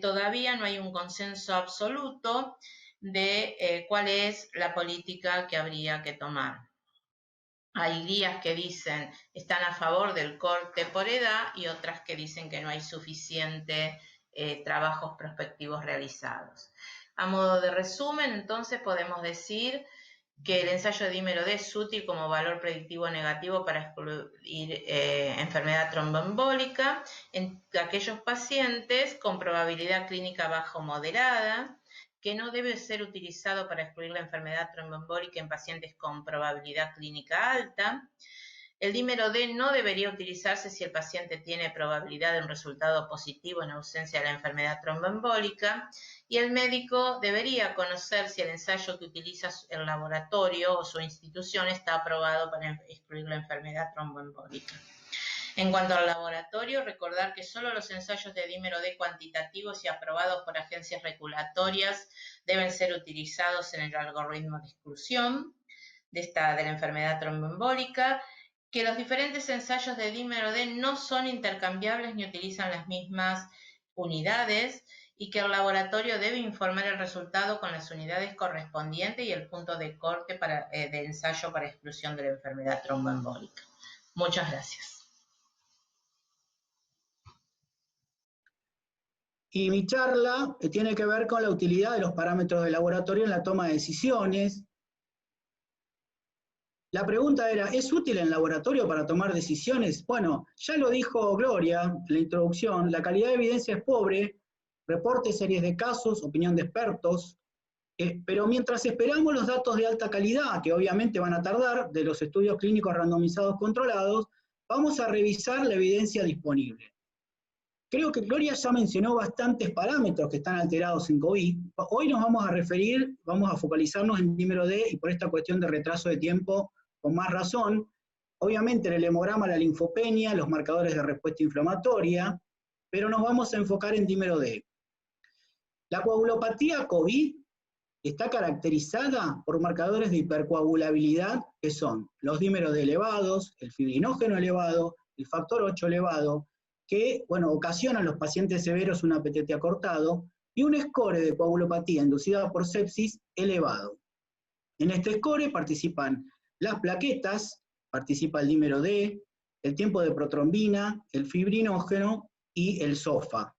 Todavía no hay un consenso absoluto de cuál es la política que habría que tomar. Hay guías que dicen están a favor del corte por edad y otras que dicen que no hay suficiente trabajos prospectivos realizados. A modo de resumen, entonces podemos decir que el ensayo de dímero D es útil como valor predictivo negativo para excluir enfermedad tromboembólica en aquellos pacientes con probabilidad clínica baja o moderada, que no debe ser utilizado para excluir la enfermedad tromboembólica en pacientes con probabilidad clínica alta. El dímero D no debería utilizarse si el paciente tiene probabilidad de un resultado positivo en ausencia de la enfermedad tromboembólica, y el médico debería conocer si el ensayo que utiliza el laboratorio o su institución está aprobado para excluir la enfermedad tromboembólica. En cuanto al laboratorio, recordar que solo los ensayos de dímero D cuantitativos y aprobados por agencias regulatorias deben ser utilizados en el algoritmo de exclusión de la enfermedad tromboembólica, que los diferentes ensayos de dímero D no son intercambiables ni utilizan las mismas unidades, y que el laboratorio debe informar el resultado con las unidades correspondientes y el punto de corte de ensayo para exclusión de la enfermedad tromboembólica. Muchas gracias. Y mi charla tiene que ver con la utilidad de los parámetros de laboratorio en la toma de decisiones. La pregunta era, ¿es útil el laboratorio para tomar decisiones? Bueno, ya lo dijo Gloria en la introducción, la calidad de evidencia es pobre, reportes, series de casos, opinión de expertos, pero mientras esperamos los datos de alta calidad, que obviamente van a tardar, de los estudios clínicos randomizados controlados, vamos a revisar la evidencia disponible. Creo que Gloria ya mencionó bastantes parámetros que están alterados en COVID. Hoy nos vamos a focalizarnos en dímero D y por esta cuestión de retraso de tiempo, con más razón. Obviamente en el hemograma la linfopenia, los marcadores de respuesta inflamatoria, pero nos vamos a enfocar en dímero D. La coagulopatía COVID está caracterizada por marcadores de hipercoagulabilidad que son los dímeros D elevados, el fibrinógeno elevado, el factor 8 elevado, que, bueno, ocasionan a los pacientes severos un PTT acortado, y un score de coagulopatía inducida por sepsis elevado. En este score participan las plaquetas, participa el dímero D, el tiempo de protrombina, el fibrinógeno y el SOFA.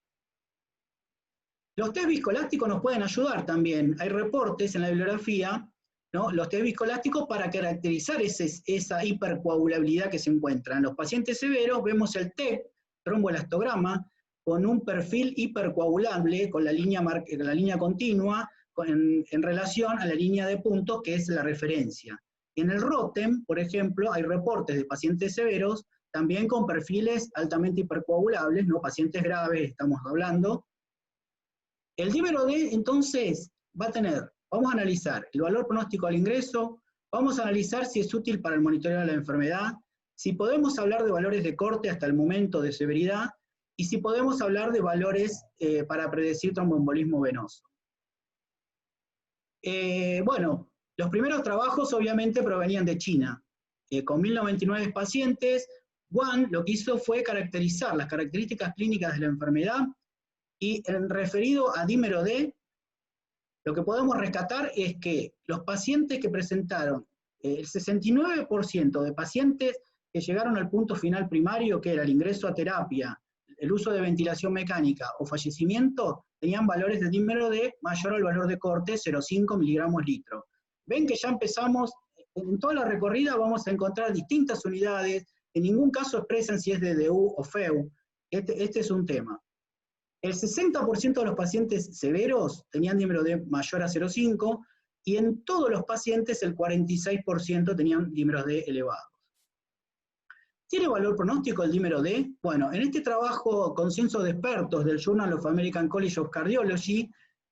Los test viscoelásticos nos pueden ayudar también. Hay reportes en la bibliografía, ¿no? Los test viscoelásticos para caracterizar esa hipercoagulabilidad que se encuentra. En los pacientes severos vemos el TEC, tromboelastograma, con un perfil hipercoagulable, con la línea continua, en relación a la línea de puntos, que es la referencia. En el ROTEM, por ejemplo, hay reportes de pacientes severos, también con perfiles altamente hipercoagulables, no pacientes graves, estamos hablando. El dímero D, entonces, vamos a analizar el valor pronóstico al ingreso, vamos a analizar si es útil para el monitoreo de la enfermedad, si podemos hablar de valores de corte hasta el momento de severidad, y si podemos hablar de valores para predecir tromboembolismo venoso. Bueno, los primeros trabajos obviamente provenían de China. Con 1099 pacientes, Wang lo que hizo fue caracterizar las características clínicas de la enfermedad, y en referido a dímero D, lo que podemos rescatar es que los pacientes que presentaron, el 69% de pacientes que llegaron al punto final primario, que era el ingreso a terapia, el uso de ventilación mecánica o fallecimiento, tenían valores de dímero D mayor al valor de corte, 0,5 miligramos litro. Ven que ya empezamos, en toda la recorrida vamos a encontrar distintas unidades, en ningún caso expresan si es DDU o FEU, este es un tema. El 60% de los pacientes severos tenían dímero D mayor a 0,5, y en todos los pacientes el 46% tenían dímeros D elevados. ¿Tiene valor pronóstico el dímero D? Bueno, en este trabajo consenso de expertos del Journal of American College of Cardiology,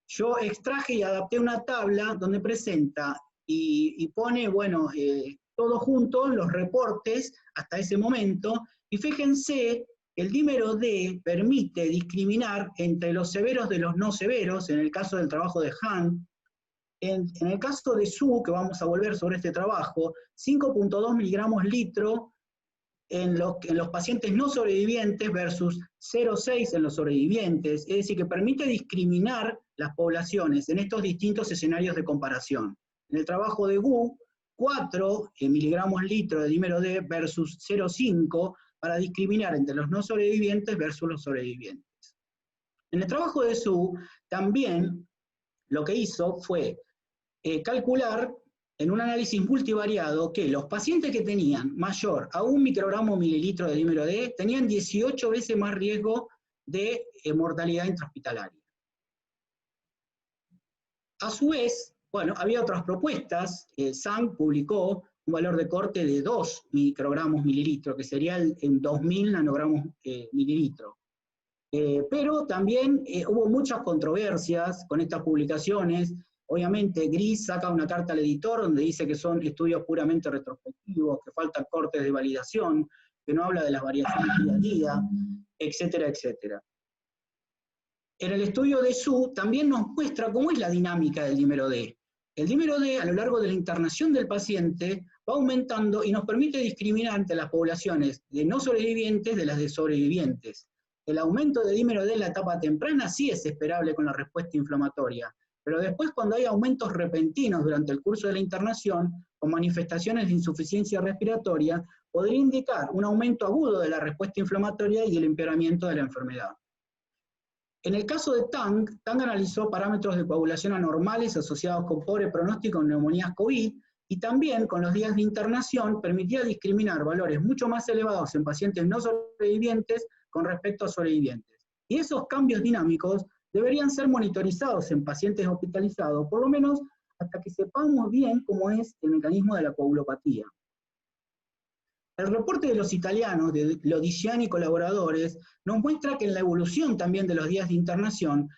yo extraje y adapté una tabla donde presenta y pone, bueno, todos juntos los reportes hasta ese momento, y fíjense, el dímero D permite discriminar entre los severos de los no severos, en el caso del trabajo de Han. En el caso de Su, que vamos a volver sobre este trabajo, 5.2 miligramos litro en los pacientes no sobrevivientes versus 0,6 en los sobrevivientes, es decir, que permite discriminar las poblaciones en estos distintos escenarios de comparación. En el trabajo de Gu, 4 miligramos litro de dímero D versus 0,5 para discriminar entre los no sobrevivientes versus los sobrevivientes. En el trabajo de Su, también lo que hizo fue calcular en un análisis multivariado que los pacientes que tenían mayor a 1 microgramo mililitro de dímero D tenían 18 veces más riesgo de mortalidad intrahospitalaria. A su vez, bueno, había otras propuestas. Zhang publicó un valor de corte de 2 microgramos mililitro, que sería en 2000 nanogramos mililitro. Pero también hubo muchas controversias con estas publicaciones. Obviamente, Gris saca una carta al editor donde dice que son estudios puramente retrospectivos, que faltan cortes de validación, que no habla de las variaciones día a día, etcétera, etcétera. En el estudio de Su también nos muestra cómo es la dinámica del dímero D. El dímero D, a lo largo de la internación del paciente, va aumentando y nos permite discriminar entre las poblaciones de no sobrevivientes de las de sobrevivientes. El aumento de dímero D en la etapa temprana sí es esperable con la respuesta inflamatoria, pero después, cuando hay aumentos repentinos durante el curso de la internación, con manifestaciones de insuficiencia respiratoria, podría indicar un aumento agudo de la respuesta inflamatoria y el empeoramiento de la enfermedad. En el caso de Tang analizó parámetros de coagulación anormales asociados con pobre pronóstico en neumonías COVID, y también con los días de internación permitía discriminar valores mucho más elevados en pacientes no sobrevivientes con respecto a sobrevivientes. Y esos cambios dinámicos deberían ser monitorizados en pacientes hospitalizados, por lo menos hasta que sepamos bien cómo es el mecanismo de la coagulopatía. El reporte de los italianos, de Lodiciani y colaboradores, nos muestra que en la evolución también de los días de internación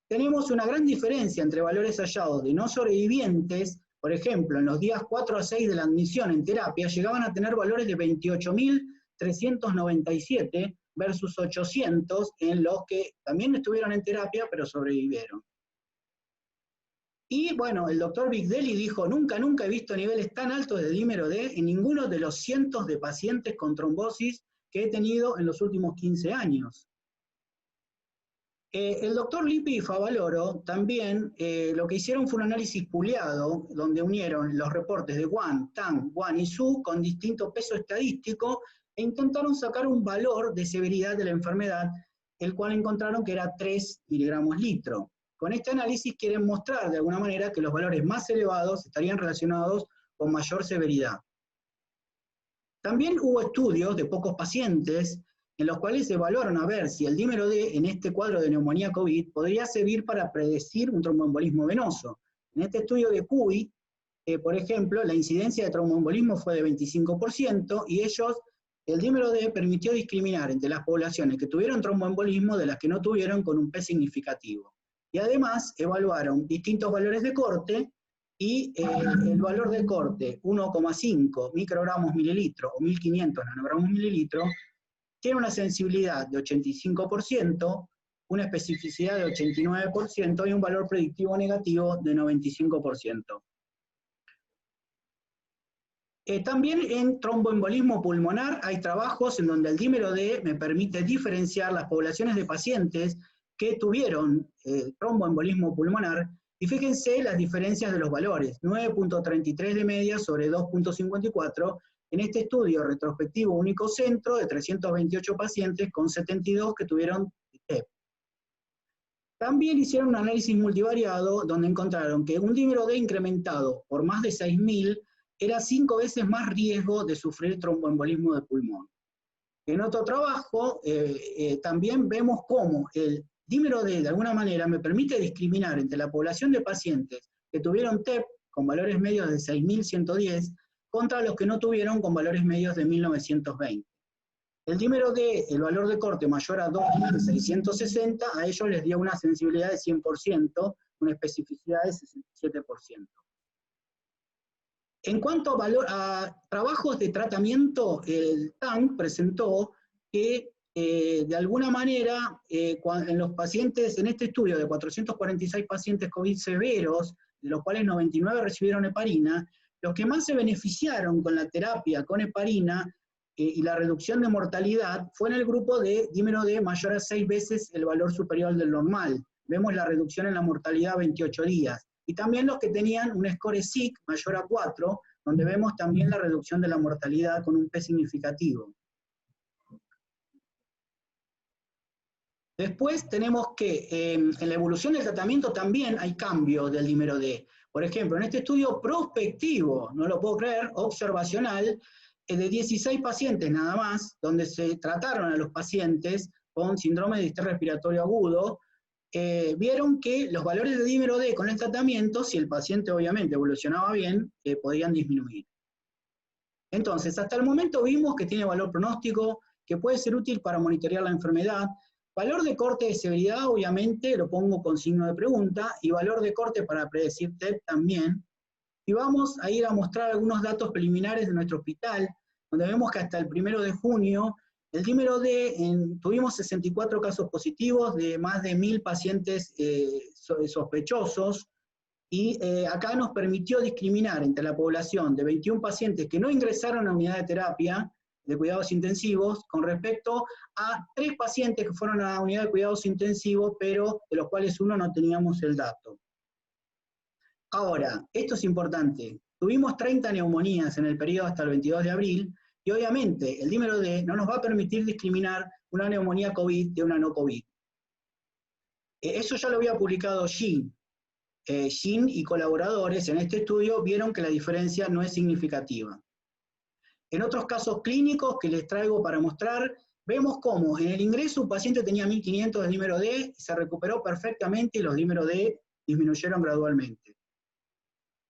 tenemos una gran diferencia entre valores hallados de no sobrevivientes. Por ejemplo, en los días 4 a 6 de la admisión en terapia llegaban a tener valores de 28.397 versus 800 en los que también estuvieron en terapia pero sobrevivieron. Y bueno, el doctor Bigdelli dijo, nunca he visto niveles tan altos de dímero D en ninguno de los cientos de pacientes con trombosis que he tenido en los últimos 15 años. El doctor Lippi y Favaloro también lo que hicieron fue un análisis pooleado, donde unieron los reportes de Wang, Tang, Wang y Su con distinto peso estadístico, e intentaron sacar un valor de severidad de la enfermedad, el cual encontraron que era 3 miligramos litro. Con este análisis quieren mostrar de alguna manera que los valores más elevados estarían relacionados con mayor severidad. También hubo estudios de pocos pacientes en los cuales se evaluaron a ver si el dímero D en este cuadro de neumonía COVID podría servir para predecir un tromboembolismo venoso. En este estudio de CUI, por ejemplo, la incidencia de tromboembolismo fue de 25% y el dímero D permitió discriminar entre las poblaciones que tuvieron tromboembolismo de las que no tuvieron con un P significativo. Y además evaluaron distintos valores de corte y el valor de corte 1,5 microgramos mililitro o 1500 nanogramos mililitro tiene una sensibilidad de 85%, una especificidad de 89% y un valor predictivo negativo de 95%. También en tromboembolismo pulmonar hay trabajos en donde el dímero D me permite diferenciar las poblaciones de pacientes que tuvieron tromboembolismo pulmonar, y fíjense las diferencias de los valores, 9.33 de media sobre 2.54, en este estudio retrospectivo único centro de 328 pacientes con 72 que tuvieron TEP. También hicieron un análisis multivariado donde encontraron que un dímero D incrementado por más de 6.000 era 5 veces más riesgo de sufrir tromboembolismo de pulmón. En otro trabajo también vemos cómo el dímero D de alguna manera me permite discriminar entre la población de pacientes que tuvieron TEP con valores medios de 6.110 contra los que no tuvieron con valores medios de 1.920. El dímero D, el valor de corte mayor a 2.660, a ellos les dio una sensibilidad de 100%, una especificidad de 67%. En cuanto a trabajos de tratamiento, el TANC presentó que de alguna manera en los pacientes, en este estudio de 446 pacientes COVID severos, de los cuales 99 recibieron heparina, los que más se beneficiaron con la terapia con heparina y la reducción de mortalidad fue en el grupo de dímero D mayor a 6 veces el valor superior del normal. Vemos la reducción en la mortalidad a 28 días. Y también los que tenían un score SIC mayor a 4, donde vemos también la reducción de la mortalidad con un P significativo. Después tenemos que en la evolución del tratamiento también hay cambios del dímero D. Por ejemplo, en este estudio prospectivo, no lo puedo creer, observacional, de 16 pacientes nada más, donde se trataron a los pacientes con síndrome de distrés respiratorio agudo, vieron que los valores de dímero D con el tratamiento, si el paciente obviamente evolucionaba bien, podían disminuir. Entonces, hasta el momento vimos que tiene valor pronóstico, que puede ser útil para monitorear la enfermedad. Valor de corte de severidad, obviamente, lo pongo con signo de pregunta, y valor de corte para predecir TEP también. Y vamos a ir a mostrar algunos datos preliminares de nuestro hospital, donde vemos que hasta el 1 de junio, el dímero D, tuvimos 64 casos positivos de más de 1.000 pacientes sospechosos, y acá nos permitió discriminar entre la población de 21 pacientes que no ingresaron a unidad de terapia de cuidados intensivos, con respecto a 3 pacientes que fueron a la unidad de cuidados intensivos, pero de los cuales uno no teníamos el dato. Ahora, esto es importante, tuvimos 30 neumonías en el periodo hasta el 22 de abril, y obviamente el dímero D no nos va a permitir discriminar una neumonía COVID de una no COVID. Eso ya lo había publicado Jin. Jin y colaboradores en este estudio vieron que la diferencia no es significativa. En otros casos clínicos que les traigo para mostrar, vemos cómo en el ingreso un paciente tenía 1.500 de dímero D, se recuperó perfectamente y los dímeros D disminuyeron gradualmente.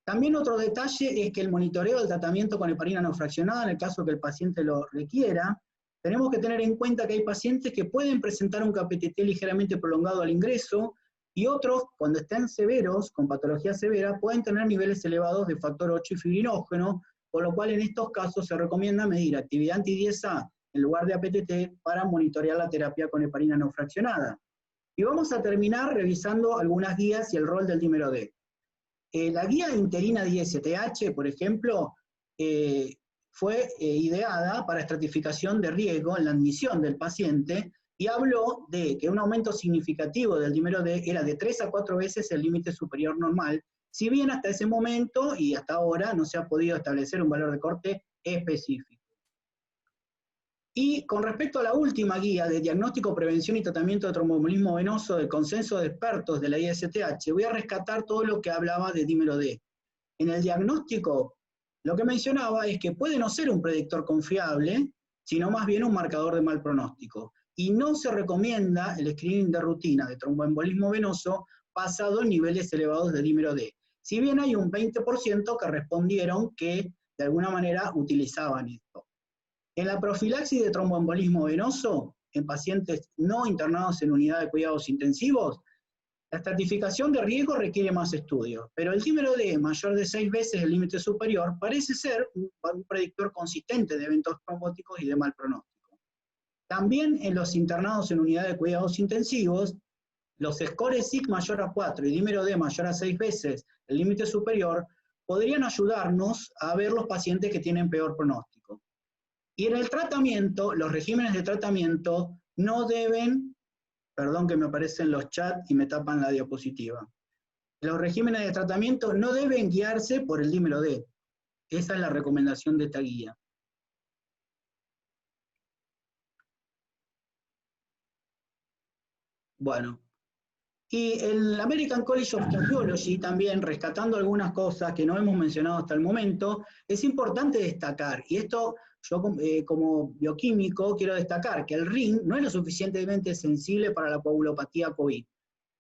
También otro detalle es que el monitoreo del tratamiento con heparina no fraccionada, en el caso que el paciente lo requiera, tenemos que tener en cuenta que hay pacientes que pueden presentar un KPTT ligeramente prolongado al ingreso, y otros, cuando estén severos, con patología severa, pueden tener niveles elevados de factor 8 y fibrinógeno, por lo cual en estos casos se recomienda medir actividad anti-10A en lugar de APTT para monitorear la terapia con heparina no fraccionada. Y vamos a terminar revisando algunas guías y el rol del dímero D. La guía interina de ISTH, por ejemplo, fue ideada para estratificación de riesgo en la admisión del paciente y habló de que un aumento significativo del dímero D era de 3 a 4 veces el límite superior normal, si bien hasta ese momento y hasta ahora no se ha podido establecer un valor de corte específico. Y con respecto a la última guía de diagnóstico, prevención y tratamiento de tromboembolismo venoso del consenso de expertos de la ISTH, voy a rescatar todo lo que hablaba de dímero D. En el diagnóstico, lo que mencionaba es que puede no ser un predictor confiable, sino más bien un marcador de mal pronóstico. Y no se recomienda el screening de rutina de tromboembolismo venoso basado en niveles elevados de dímero D. Si bien hay un 20% que respondieron que de alguna manera utilizaban esto. En la profilaxis de tromboembolismo venoso, en pacientes no internados en unidad de cuidados intensivos, la estratificación de riesgo requiere más estudios, pero el dímero D mayor de 6 veces el límite superior parece ser un predictor consistente de eventos trombóticos y de mal pronóstico. También en los internados en unidad de cuidados intensivos, los scores SIC mayor a 4 y dímero D mayor a 6 veces el límite superior podrían ayudarnos a ver los pacientes que tienen peor pronóstico. Y en el tratamiento, los regímenes de tratamiento no deben, perdón que me aparecen los chats y me tapan la diapositiva, los regímenes de tratamiento no deben guiarse por el dímero D. Esa es la recomendación de esta guía. Bueno, y el American College of Cardiology también, rescatando algunas cosas que no hemos mencionado hasta el momento, es importante destacar, y esto yo como bioquímico quiero destacar, que el ring no es lo suficientemente sensible para la coagulopatía COVID.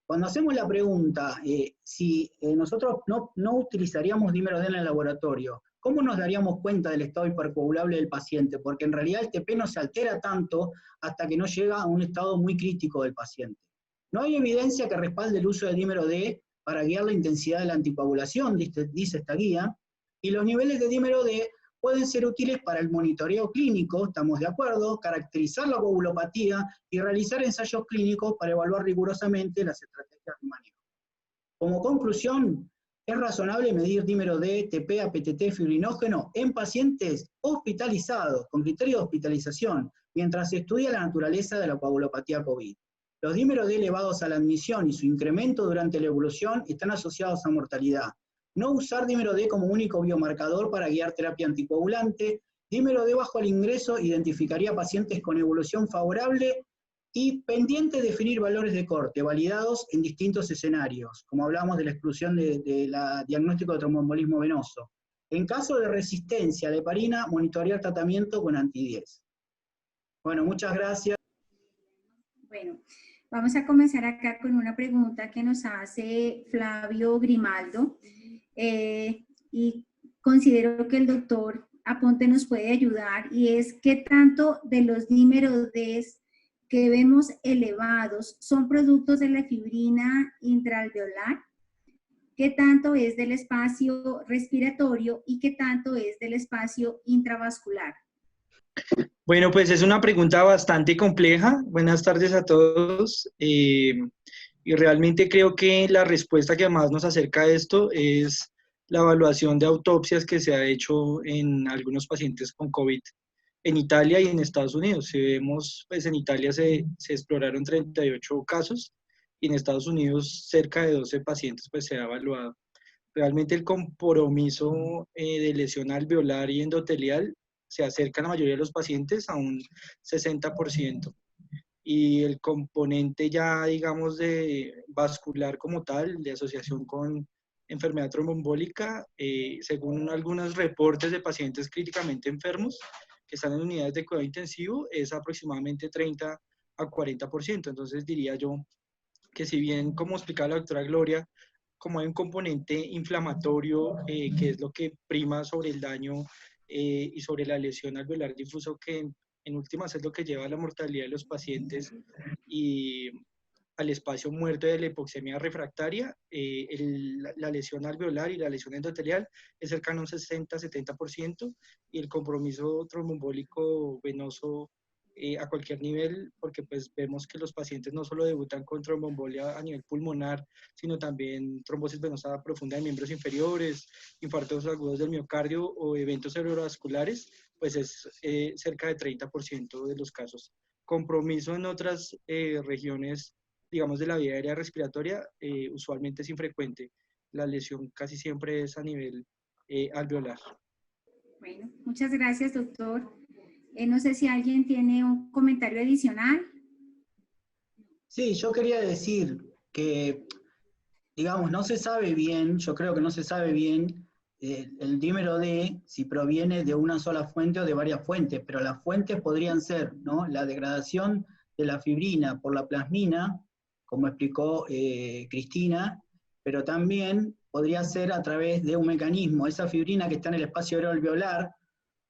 Cuando hacemos la pregunta si nosotros no utilizaríamos dímero D en el laboratorio, ¿cómo nos daríamos cuenta del estado hipercoagulable del paciente? Porque en realidad el TP no se altera tanto hasta que no llega a un estado muy crítico del paciente. No hay evidencia que respalde el uso de dímero D para guiar la intensidad de la anticoagulación, dice esta guía, y los niveles de dímero D pueden ser útiles para el monitoreo clínico, estamos de acuerdo, caracterizar la coagulopatía y realizar ensayos clínicos para evaluar rigurosamente las estrategias de manejo. Como conclusión, es razonable medir dímero D, TP, APTT, fibrinógeno en pacientes hospitalizados, con criterio de hospitalización, mientras se estudia la naturaleza de la coagulopatía COVID. Los dímeros D elevados a la admisión y su incremento durante la evolución están asociados a mortalidad. No usar dímero D como único biomarcador para guiar terapia anticoagulante. Dímero D bajo el ingreso identificaría pacientes con evolución favorable y pendiente de definir valores de corte, validados en distintos escenarios, como hablamos de la exclusión de la diagnóstico de tromboembolismo venoso. En caso de resistencia a la heparina, monitorear tratamiento con anti-10. Bueno, muchas gracias. Bueno, vamos a comenzar acá con una pregunta que nos hace Flavio Grimaldo. Y considero que el doctor Aponte nos puede ayudar, y es qué tanto de los dímeros D que vemos elevados son productos de la fibrina intraalveolar, qué tanto es del espacio respiratorio y qué tanto es del espacio intravascular. Bueno, pues es una pregunta bastante compleja. Buenas tardes a todos. Y realmente creo que la respuesta que más nos acerca a esto es la evaluación de autopsias que se ha hecho en algunos pacientes con COVID en Italia y en Estados Unidos. Si vemos, pues en Italia se exploraron 38 casos y en Estados Unidos cerca de 12 pacientes pues se ha evaluado. Realmente el compromiso de lesión alveolar y endotelial se acerca en la mayoría de los pacientes a un 60%. Y el componente ya, digamos, de vascular como tal, de asociación con enfermedad tromboembólica, según algunos reportes de pacientes críticamente enfermos que están en unidades de cuidado intensivo, es aproximadamente 30 a 40%. Entonces diría yo que si bien, como explicaba la doctora Gloria, como hay un componente inflamatorio, que es lo que prima sobre el daño y sobre la lesión alveolar difuso, que en últimas es lo que lleva a la mortalidad de los pacientes y al espacio muerto de la hipoxemia refractaria, la lesión alveolar y la lesión endotelial es cercano a un 60-70%, y el compromiso tromboembólico venoso a cualquier nivel, porque pues vemos que los pacientes no solo debutan con tromboembolia a nivel pulmonar, sino también trombosis venosa profunda de miembros inferiores, infartos agudos del miocardio o eventos cerebrovasculares, pues es cerca de 30% de los casos. Compromiso en otras regiones, digamos, de la vía aérea respiratoria, usualmente es infrecuente. La lesión casi siempre es a nivel alveolar. Bueno, muchas gracias, doctor. No sé si alguien tiene un comentario adicional. Sí, yo quería decir que, digamos, no se sabe bien, yo creo que no se sabe bien el dímero D si proviene de una sola fuente o de varias fuentes, pero las fuentes podrían ser, ¿no?, la degradación de la fibrina por la plasmina, como explicó Cristina, pero también podría ser a través de un mecanismo. Esa fibrina que está en el espacio alveolar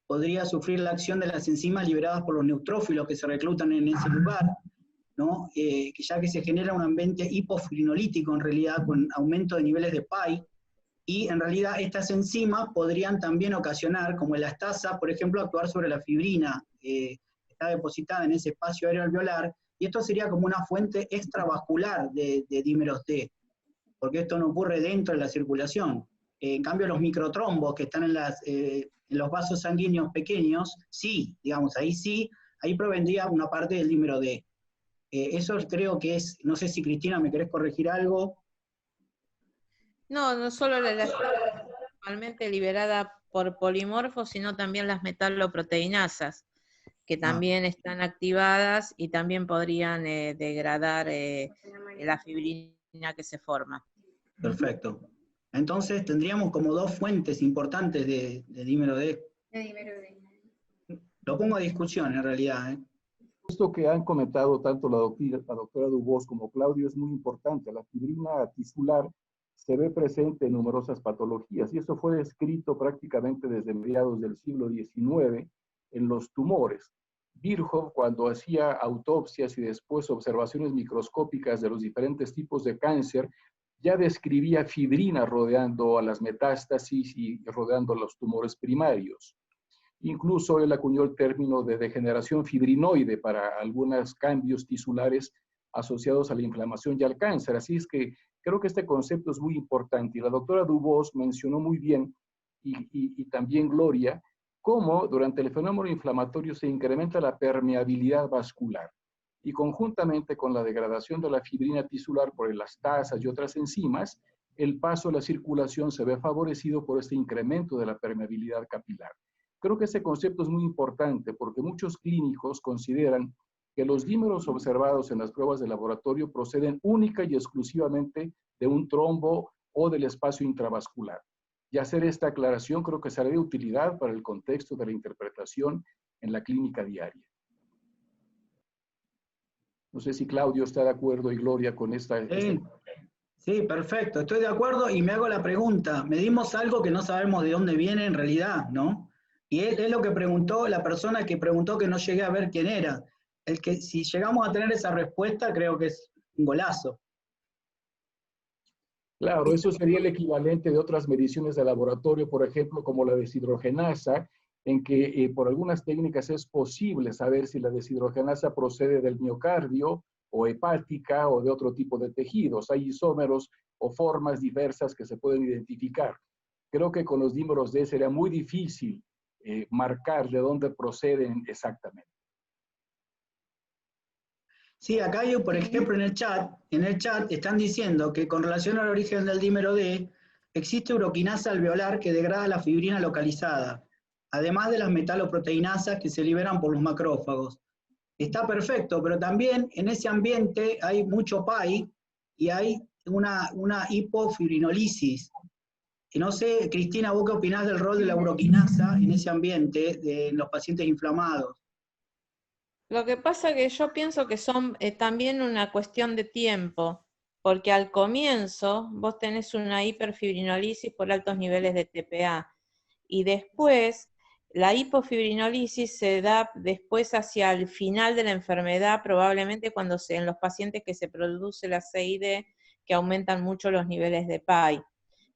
podría sufrir la acción de las enzimas liberadas por los neutrófilos que se reclutan en ese lugar, ¿no? Ya que se genera un ambiente hipofibrinolítico en realidad, con aumento de niveles de PAI, y en realidad estas enzimas podrían también ocasionar, como elastasa, por ejemplo, actuar sobre la fibrina. está depositada en ese espacio aéreo alveolar, y esto sería como una fuente extravascular de dímeros D, porque esto no ocurre dentro de la circulación. En cambio, los microtrombos que están en los vasos sanguíneos pequeños, sí, digamos, ahí provendría una parte del dímero D. Eso creo que es, no sé si Cristina, ¿me querés corregir algo? No, no solo la elastina normalmente liberada por polimorfos, sino también las metaloproteinasas, que también están activadas y también podrían degradar la fibrina que se forma. Perfecto. Entonces tendríamos como dos fuentes importantes de dímero D. Lo pongo a discusión en realidad. Esto que han comentado tanto la doctora Dubos como Claudio es muy importante. La fibrina tisular se ve presente en numerosas patologías y eso fue descrito prácticamente desde mediados del siglo XIX en los tumores. Virchow, cuando hacía autopsias y después observaciones microscópicas de los diferentes tipos de cáncer, ya describía fibrina rodeando a las metástasis y rodeando a los tumores primarios. Incluso él acuñó el término de degeneración fibrinoide para algunos cambios tisulares asociados a la inflamación y al cáncer. Así es que creo que este concepto es muy importante. Y la doctora Dubos mencionó muy bien, y también Gloria, cómo durante el fenómeno inflamatorio se incrementa la permeabilidad vascular. Y conjuntamente con la degradación de la fibrina tisular por elastasas y otras enzimas, el paso a la circulación se ve favorecido por este incremento de la permeabilidad capilar. Creo que ese concepto es muy importante porque muchos clínicos consideran que los dímeros observados en las pruebas de laboratorio proceden única y exclusivamente de un trombo o del espacio intravascular. Y hacer esta aclaración creo que será de utilidad para el contexto de la interpretación en la clínica diaria. No sé si Claudio está de acuerdo y Gloria con esta... Sí, perfecto, estoy de acuerdo y me hago la pregunta. Medimos algo que no sabemos de dónde viene en realidad, ¿no? Y es lo que preguntó la persona que preguntó, que no llegué a ver quién era. El que si llegamos a tener esa respuesta, creo que es un golazo. Claro, eso sería el equivalente de otras mediciones de laboratorio, por ejemplo, como la deshidrogenasa, en que por algunas técnicas es posible saber si la deshidrogenasa procede del miocardio o hepática o de otro tipo de tejidos. Hay isómeros o formas diversas que se pueden identificar. Creo que con los dímeros D sería muy difícil marcar de dónde proceden exactamente. Sí, acá hay, por ejemplo, en el chat están diciendo que con relación al origen del dímero D, existe uroquinasa alveolar que degrada la fibrina localizada, además de las metaloproteinasas que se liberan por los macrófagos. Está perfecto, pero también en ese ambiente hay mucho PAI y hay una hipofibrinolisis. Y no sé, Cristina, ¿vos qué opinás del rol de la uroquinasa en ese ambiente de los pacientes inflamados? Lo que pasa que yo pienso que son también una cuestión de tiempo, porque al comienzo vos tenés una hiperfibrinolisis por altos niveles de TPA y después la hipofibrinolisis se da después hacia el final de la enfermedad, probablemente cuando en los pacientes que se produce la CID, que aumentan mucho los niveles de PAI,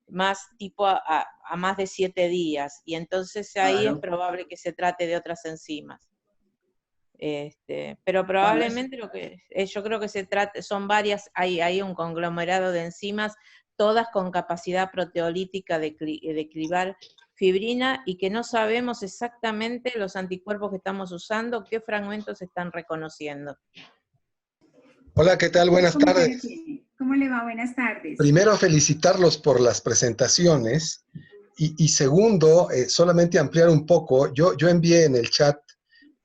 más tipo a más de 7 días, y entonces ahí Claro. es probable que se trate de otras enzimas. Pero probablemente lo que yo creo que se trata, son varias, hay un conglomerado de enzimas, todas con capacidad proteolítica de clivar fibrina y que no sabemos exactamente los anticuerpos que estamos usando, qué fragmentos están reconociendo. Hola, ¿qué tal? Buenas tardes. ¿Cómo le va? Buenas tardes. Primero, felicitarlos por las presentaciones y segundo, solamente ampliar un poco. Yo envié en el chat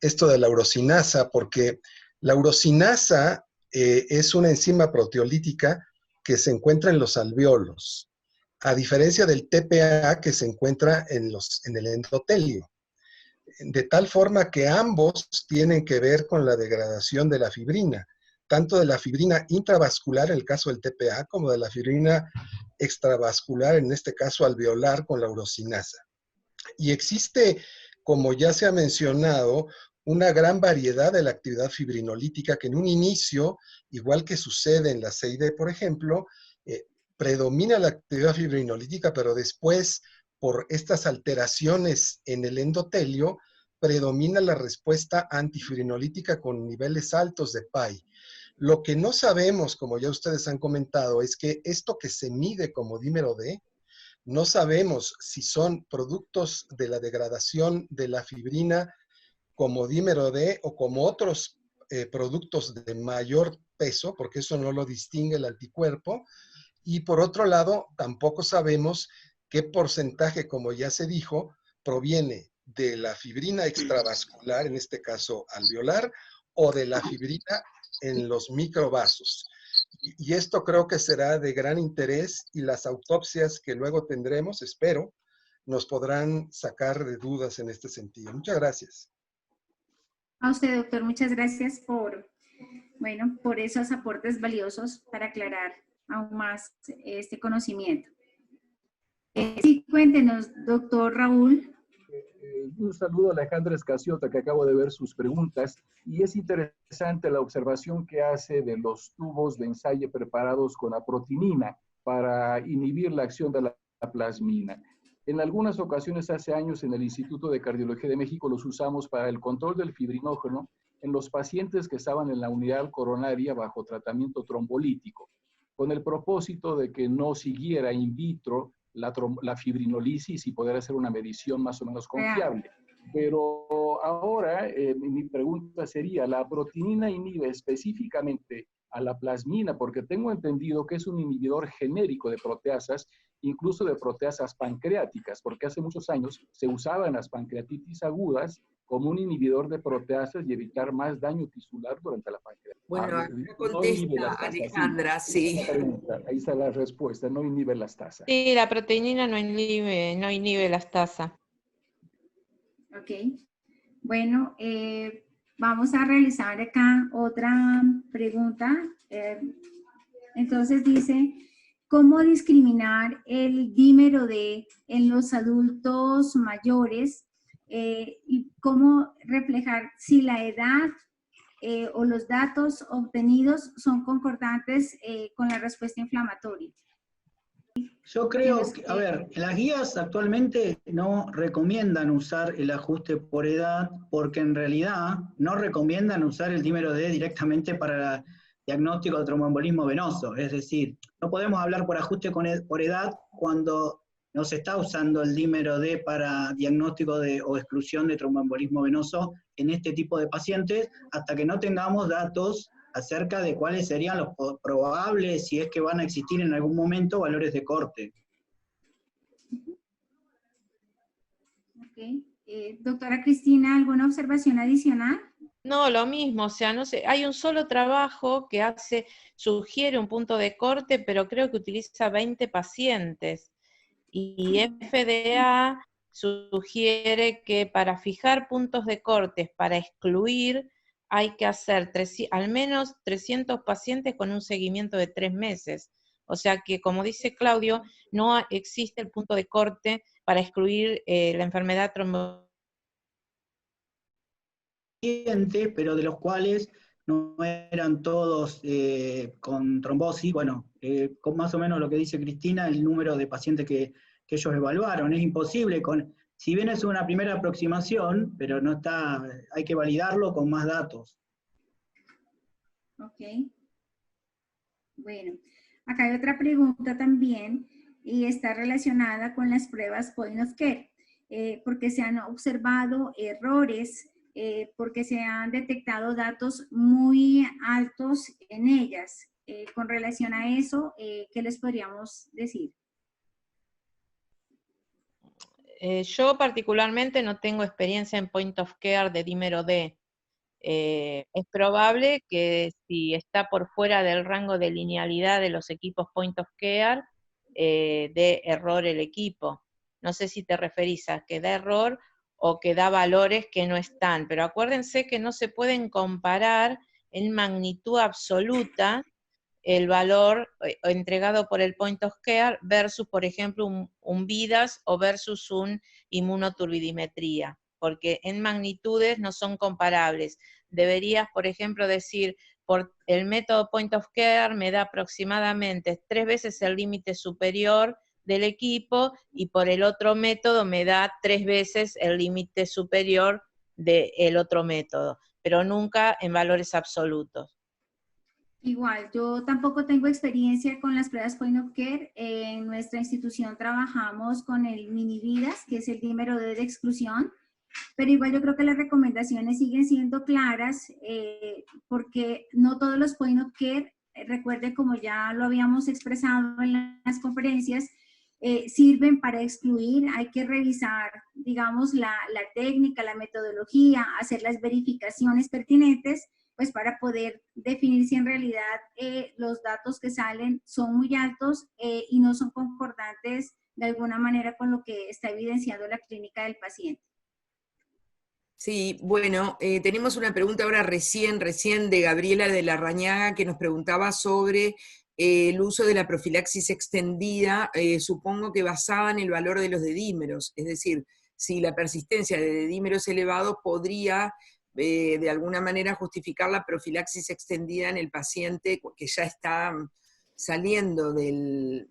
esto de la urocinasa porque la urocinasa es una enzima proteolítica que se encuentra en los alveolos, a diferencia del TPA que se encuentra en el endotelio. De tal forma que ambos tienen que ver con la degradación de la fibrina, tanto de la fibrina intravascular en el caso del TPA, como de la fibrina extravascular, en este caso alveolar, con la urocinasa. Y existe, como ya se ha mencionado, una gran variedad de la actividad fibrinolítica que en un inicio, igual que sucede en la CID, por ejemplo, predomina la actividad fibrinolítica, pero después, por estas alteraciones en el endotelio, predomina la respuesta antifibrinolítica con niveles altos de PAI. Lo que no sabemos, como ya ustedes han comentado, es que esto que se mide como dímero D, no sabemos si son productos de la degradación de la fibrina como dímero D o como otros productos de mayor peso, porque eso no lo distingue el anticuerpo. Y por otro lado, tampoco sabemos qué porcentaje, como ya se dijo, proviene de la fibrina extravascular, en este caso alveolar, o de la fibrina en los microvasos. Y esto creo que será de gran interés y las autopsias que luego tendremos, espero, nos podrán sacar de dudas en este sentido. Muchas gracias. A usted, doctor, muchas gracias por esos aportes valiosos para aclarar aún más este conocimiento. Sí, cuéntenos, doctor Raúl. Un saludo a Alejandra Escaciota, que acabo de ver sus preguntas, y es interesante la observación que hace de los tubos de ensayo preparados con aprotinina para inhibir la acción de la plasmina. En algunas ocasiones, hace años, en el Instituto de Cardiología de México los usamos para el control del fibrinógeno en los pacientes que estaban en la unidad coronaria bajo tratamiento trombolítico, con el propósito de que no siguiera in vitro la fibrinolisis y poder hacer una medición más o menos confiable. Pero ahora mi pregunta sería, ¿la aprotinina inhibe específicamente a la plasmina? Porque tengo entendido que es un inhibidor genérico de proteasas, incluso de proteasas pancreáticas, porque hace muchos años se usaba en las pancreatitis agudas como un inhibidor de proteasas y evitar más daño tisular durante la pancreatitis. Bueno, acá contesta Alejandra, sí. Ahí está la respuesta, no inhibe las tasas. Sí, la proteína no inhibe las tasas. Ok. Bueno, vamos a realizar acá otra pregunta. Entonces dice, ¿cómo discriminar el dímero D en los adultos mayores? Y cómo reflejar si la edad o los datos obtenidos son concordantes con la respuesta inflamatoria. Yo creo que, a ver, las guías actualmente no recomiendan usar el ajuste por edad porque en realidad no recomiendan usar el dímero D directamente para el diagnóstico de tromboembolismo venoso. Es decir, no podemos hablar por ajuste por edad cuando no se está usando el dímero D para diagnóstico o exclusión de tromboembolismo venoso en este tipo de pacientes hasta que no tengamos datos acerca de cuáles serían los probables, si es que van a existir en algún momento, valores de corte. Ok. Doctora Cristina, ¿alguna observación adicional? No, lo mismo, o sea, no sé, hay un solo trabajo que sugiere un punto de corte, pero creo que utiliza 20 pacientes. Y FDA sugiere que para fijar puntos de cortes, para excluir, hay que hacer al menos 300 pacientes con un seguimiento de 3 meses. O sea que, como dice Claudio, no existe el punto de corte para excluir la enfermedad tromboembólica. Pero de los cuales no eran todos con trombosis, bueno, con más o menos lo que dice Cristina, el número de pacientes que ellos evaluaron. Es imposible, si bien es una primera aproximación, pero no está, hay que validarlo con más datos. Ok. Bueno, acá hay otra pregunta también y está relacionada con las pruebas point of care, porque se han observado errores, porque se han detectado datos muy altos en ellas. Con relación a eso, ¿qué les podríamos decir? Yo particularmente no tengo experiencia en point of care de dímero D. Es probable que si está por fuera del rango de linealidad de los equipos point of care, dé error el equipo. No sé si te referís a que da error o que da valores que no están, pero acuérdense que no se pueden comparar en magnitud absoluta el valor entregado por el point of care versus, por ejemplo, un VIDAS o versus un inmunoturbidimetría, porque en magnitudes no son comparables. Deberías, por ejemplo, decir, por el método point of care me da aproximadamente 3 veces el límite superior del equipo y por el otro método me da 3 veces el límite superior del otro método, pero nunca en valores absolutos. Igual, yo tampoco tengo experiencia con las pruebas point of care. En nuestra institución trabajamos con el mini-vidas, que es el dímero D de exclusión, pero igual yo creo que las recomendaciones siguen siendo claras, porque no todos los point of care, recuerde como ya lo habíamos expresado en las conferencias, sirven para excluir. Hay que revisar, digamos, la técnica, la metodología, hacer las verificaciones pertinentes, pues para poder definir si en realidad los datos que salen son muy altos y no son concordantes de alguna manera con lo que está evidenciando la clínica del paciente. Sí, bueno, tenemos una pregunta ahora recién de Gabriela de la Rañaga, que nos preguntaba sobre el uso de la profilaxis extendida, supongo que basada en el valor de los dedímeros, es decir, si la persistencia de dedímeros elevados podría de alguna manera justificar la profilaxis extendida en el paciente que ya está saliendo de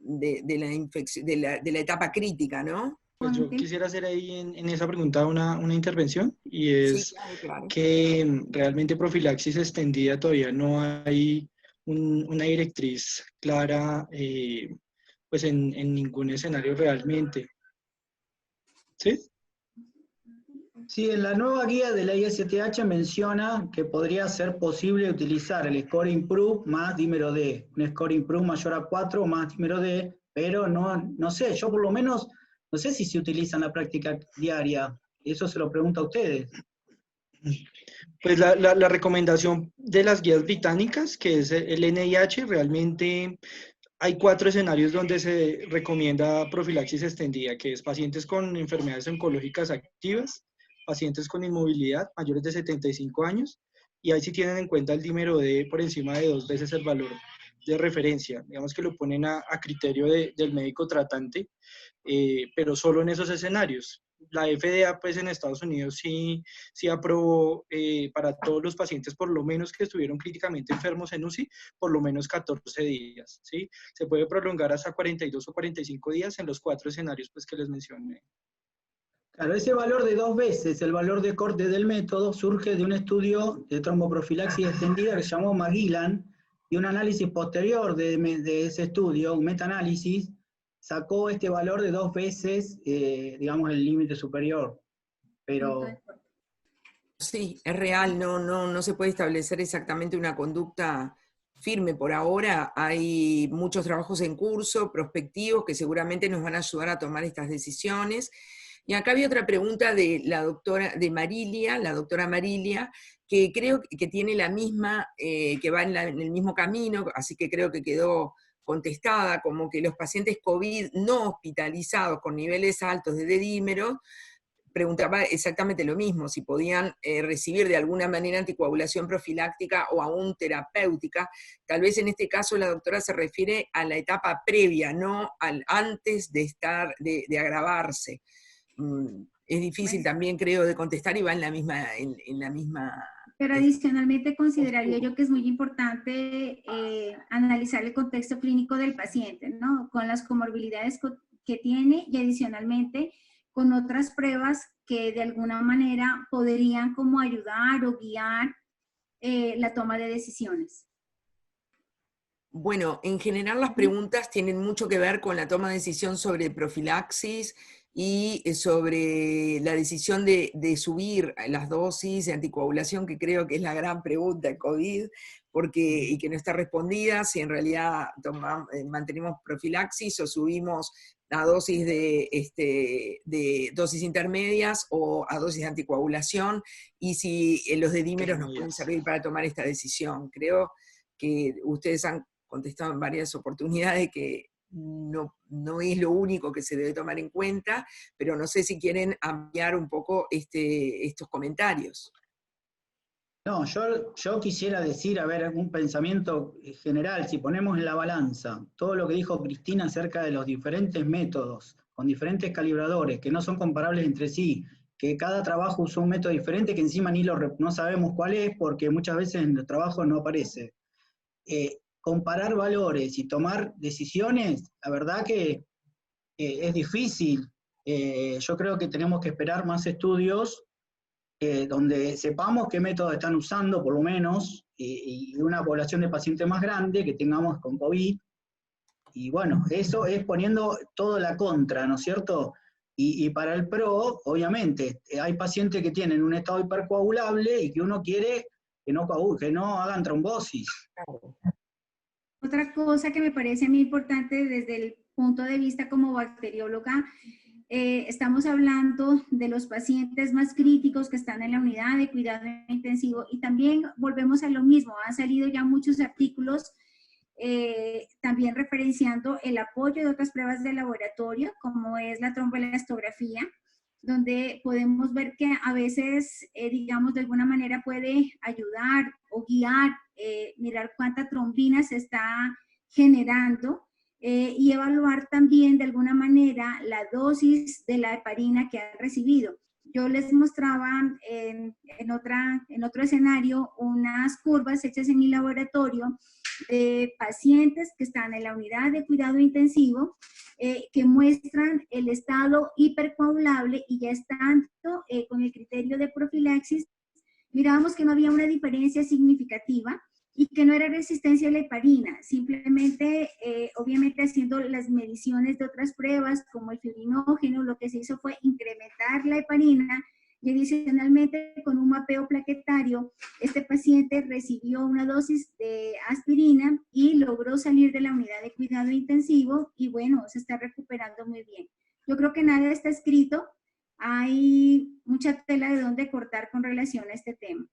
la etapa crítica, ¿no? Pues yo quisiera hacer ahí en esa pregunta una intervención, y es sí, claro. que realmente profilaxis extendida todavía no hay una directriz clara pues en ningún escenario realmente. ¿Sí? Sí, en la nueva guía de la ISTH menciona que podría ser posible utilizar el score improve más dímero D, un score improve mayor a 4 más dímero D, pero no sé, yo por lo menos no sé si se utiliza en la práctica diaria, eso se lo pregunto a ustedes. Pues la recomendación de las guías británicas, que es el NIH, realmente hay 4 escenarios donde se recomienda profilaxis extendida, que es pacientes con enfermedades oncológicas activas, pacientes con inmovilidad mayores de 75 años, y ahí sí tienen en cuenta el dímero D por encima de 2 veces el valor de referencia. Digamos que lo ponen a criterio del médico tratante, pero solo en esos escenarios. La FDA, pues en Estados Unidos sí aprobó para todos los pacientes, por lo menos que estuvieron críticamente enfermos en UCI, por lo menos 14 días, ¿sí? Se puede prolongar hasta 42 o 45 días en los 4 escenarios pues, que les mencioné. Claro, ese valor de 2 veces el valor de corte del método surge de un estudio de tromboprofilaxis extendida que se llamó Magellan, y un análisis posterior de ese estudio, un metaanálisis, sacó este valor de 2 veces, digamos, el límite superior. Pero sí, es real, no se puede establecer exactamente una conducta firme por ahora. Hay muchos trabajos en curso, prospectivos, que seguramente nos van a ayudar a tomar estas decisiones. Y acá había otra pregunta de la doctora Marilia, que creo que tiene la misma, que va en el mismo camino, así que creo que quedó contestada, como que los pacientes COVID no hospitalizados con niveles altos de dedímeros, preguntaba exactamente lo mismo, si podían recibir de alguna manera anticoagulación profiláctica o aún terapéutica. Tal vez en este caso la doctora se refiere a la etapa previa, no al antes de agravarse. Es difícil también, creo, de contestar y va en la misma. Pero adicionalmente consideraría yo que es muy importante analizar el contexto clínico del paciente, ¿no? Con las comorbilidades que tiene, y adicionalmente con otras pruebas que de alguna manera podrían como ayudar o guiar la toma de decisiones. Bueno, en general las preguntas tienen mucho que ver con la toma de decisión sobre profilaxis y sobre la decisión de subir las dosis de anticoagulación, que creo que es la gran pregunta de COVID, y que no está respondida, si en realidad mantenemos profilaxis o subimos a dosis de dosis intermedias o a dosis de anticoagulación, y si los dedímeros nos pueden servir para tomar esta decisión. Creo que ustedes han contestado en varias oportunidades que no es lo único que se debe tomar en cuenta, pero no sé si quieren ampliar un poco estos comentarios. no, yo quisiera decir, a ver, algún pensamiento general, si ponemos en la balanza todo lo que dijo Cristina acerca de los diferentes métodos, con diferentes calibradores, que no son comparables entre sí, que cada trabajo usa un método diferente, que encima no sabemos cuál es, porque muchas veces en los trabajos no aparece. Comparar valores y tomar decisiones, la verdad que es difícil. Yo creo que tenemos que esperar más estudios donde sepamos qué métodos están usando, por lo menos, y una población de pacientes más grande que tengamos con COVID. Y bueno, eso es poniendo todo la contra, ¿no es cierto? Y para el PRO, obviamente, hay pacientes que tienen un estado hipercoagulable y que uno quiere que no hagan trombosis. Otra cosa que me parece muy importante desde el punto de vista como bacterióloga, estamos hablando de los pacientes más críticos que están en la unidad de cuidado intensivo y también volvemos a lo mismo, han salido ya muchos artículos también referenciando el apoyo de otras pruebas de laboratorio, como es la tromboelastografía, donde podemos ver que a veces, digamos, de alguna manera puede ayudar o guiar, mirar cuánta trombina se está generando y evaluar también de alguna manera la dosis de la heparina que han recibido. Yo les mostraba en otro escenario unas curvas hechas en mi laboratorio de pacientes que están en la unidad de cuidado intensivo que muestran el estado hipercoagulable y ya estando con el criterio de profilaxis, mirábamos que no había una diferencia significativa y que no era resistencia a la heparina, simplemente, obviamente haciendo las mediciones de otras pruebas como el fibrinógeno, lo que se hizo fue incrementar la heparina y adicionalmente con un mapeo plaquetario, este paciente recibió una dosis de aspirina y logró salir de la unidad de cuidado intensivo y bueno, se está recuperando muy bien. Yo creo que nada está escrito, hay mucha tela de dónde cortar con relación a este tema.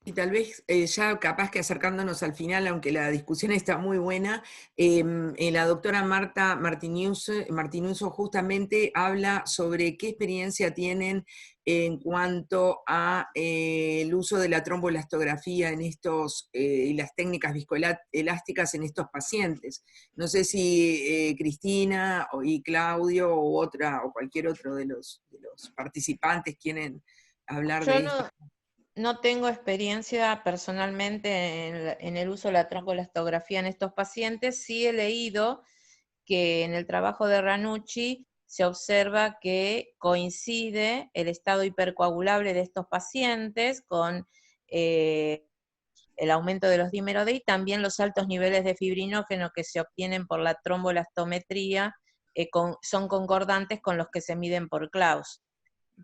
Y tal vez ya capaz que acercándonos al final, aunque la discusión está muy buena, la doctora Marta Martinuso justamente habla sobre qué experiencia tienen en cuanto a el uso de la tromboelastografía en estos, y las técnicas viscoelásticas en estos pacientes. No sé si Cristina y Claudio o cualquier otro de los participantes quieren hablar de esto. No tengo experiencia personalmente en el uso de la tromboelastografía en estos pacientes. Sí he leído que en el trabajo de Ranucci se observa que coincide el estado hipercoagulable de estos pacientes con el aumento de los dímeros D y también los altos niveles de fibrinógeno que se obtienen por la tromboelastometría son concordantes con los que se miden por Klaus.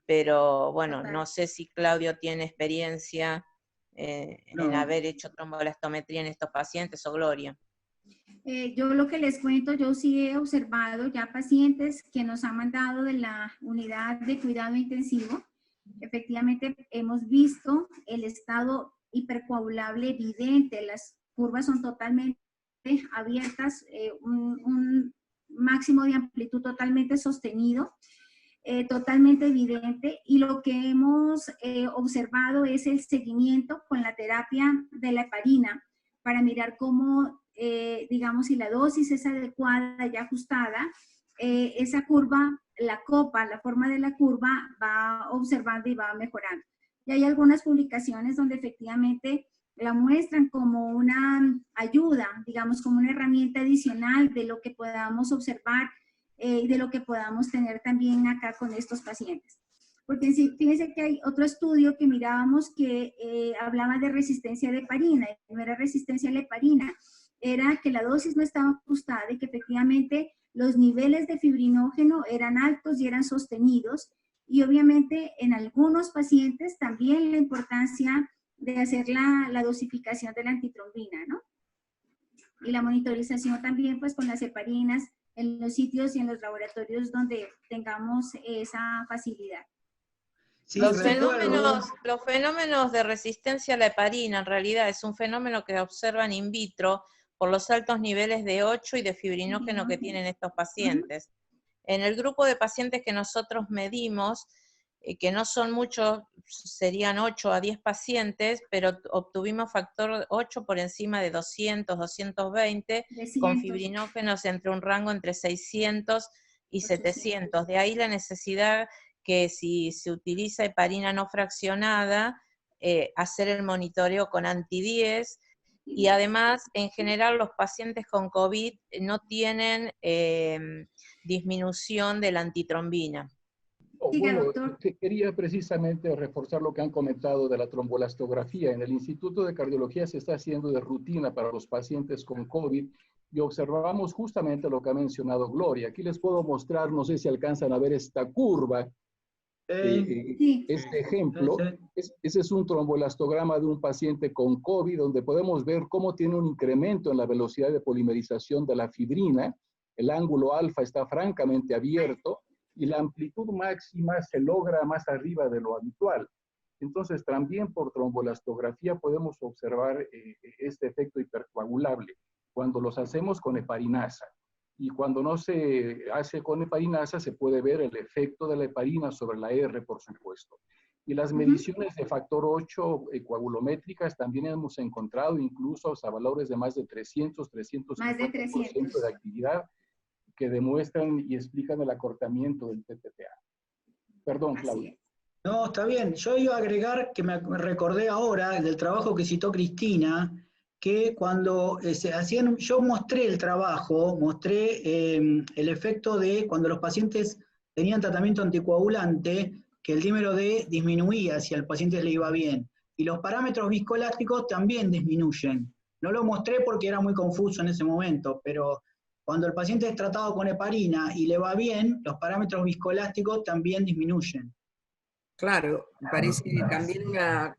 Pero bueno, no sé si Claudio tiene experiencia en haber hecho tromboelastometría en estos pacientes o Gloria. Yo lo que les cuento, yo sí he observado ya pacientes que nos han mandado de la unidad de cuidado intensivo. Efectivamente, hemos visto el estado hipercoagulable evidente, las curvas son totalmente abiertas, un máximo de amplitud totalmente sostenido. Totalmente evidente y lo que hemos observado es el seguimiento con la terapia de la heparina para mirar cómo, digamos, si la dosis es adecuada y ajustada, esa curva, la copa, la forma de la curva va observando y va mejorando. Y hay algunas publicaciones donde efectivamente la muestran como una ayuda, digamos, como una herramienta adicional de lo que podamos observar y de lo que podamos tener también acá con estos pacientes. Porque fíjense que hay otro estudio que mirábamos que hablaba de resistencia a la heparina, no era resistencia a la heparina, era que la dosis no estaba ajustada y que efectivamente los niveles de fibrinógeno eran altos y eran sostenidos, y obviamente en algunos pacientes también la importancia de hacer la dosificación de la antitrombina, ¿no? Y la monitorización también pues con las heparinas, en los sitios y en los laboratorios donde tengamos esa facilidad. Sí, los fenómenos de resistencia a la heparina en realidad es un fenómeno que se observan in vitro por los altos niveles de 8 y de fibrinógeno que tienen estos pacientes. En el grupo de pacientes que nosotros medimos, que no son muchos, serían 8 a 10 pacientes, pero obtuvimos factor 8 por encima de 200, 220, con fibrinógenos entre un rango entre 600 y 700. De ahí la necesidad que si se utiliza heparina no fraccionada, hacer el monitoreo con anti-10, y además, en general, los pacientes con COVID no tienen disminución de la antitrombina. Siga, Bueno, doctor. quería precisamente reforzar lo que han comentado de la trombolastografía. En el Instituto de Cardiología se está haciendo de rutina para los pacientes con COVID y observamos justamente lo que ha mencionado Gloria. Aquí les puedo mostrar, no sé si alcanzan a ver esta curva, Sí. este ejemplo. Sí. Ese es un trombolastograma de un paciente con COVID, donde podemos ver cómo tiene un incremento en la velocidad de polimerización de la fibrina. El ángulo alfa está francamente abierto y la amplitud máxima se logra más arriba de lo habitual. Entonces, también por trombolastografía podemos observar este efecto hipercoagulable cuando los hacemos con heparinasa. Y cuando no se hace con heparinasa, se puede ver el efecto de la heparina sobre la R, por supuesto. Y las mediciones de factor 8 coagulométricas también hemos encontrado incluso hasta valores de más de 300, 350% de actividad que demuestran y explican el acortamiento del TTPA. Perdón, Claudio. No, está bien. Yo iba a agregar que me recordé ahora del trabajo que citó Cristina, que cuando se hacían, yo mostré el trabajo, mostré el efecto de cuando los pacientes tenían tratamiento anticoagulante, que el dímero D disminuía si al paciente le iba bien. Y los parámetros viscoelásticos también disminuyen. No lo mostré porque era muy confuso en ese momento, pero cuando el paciente es tratado con heparina y le va bien, los parámetros viscoelásticos también disminuyen. Claro, parece también una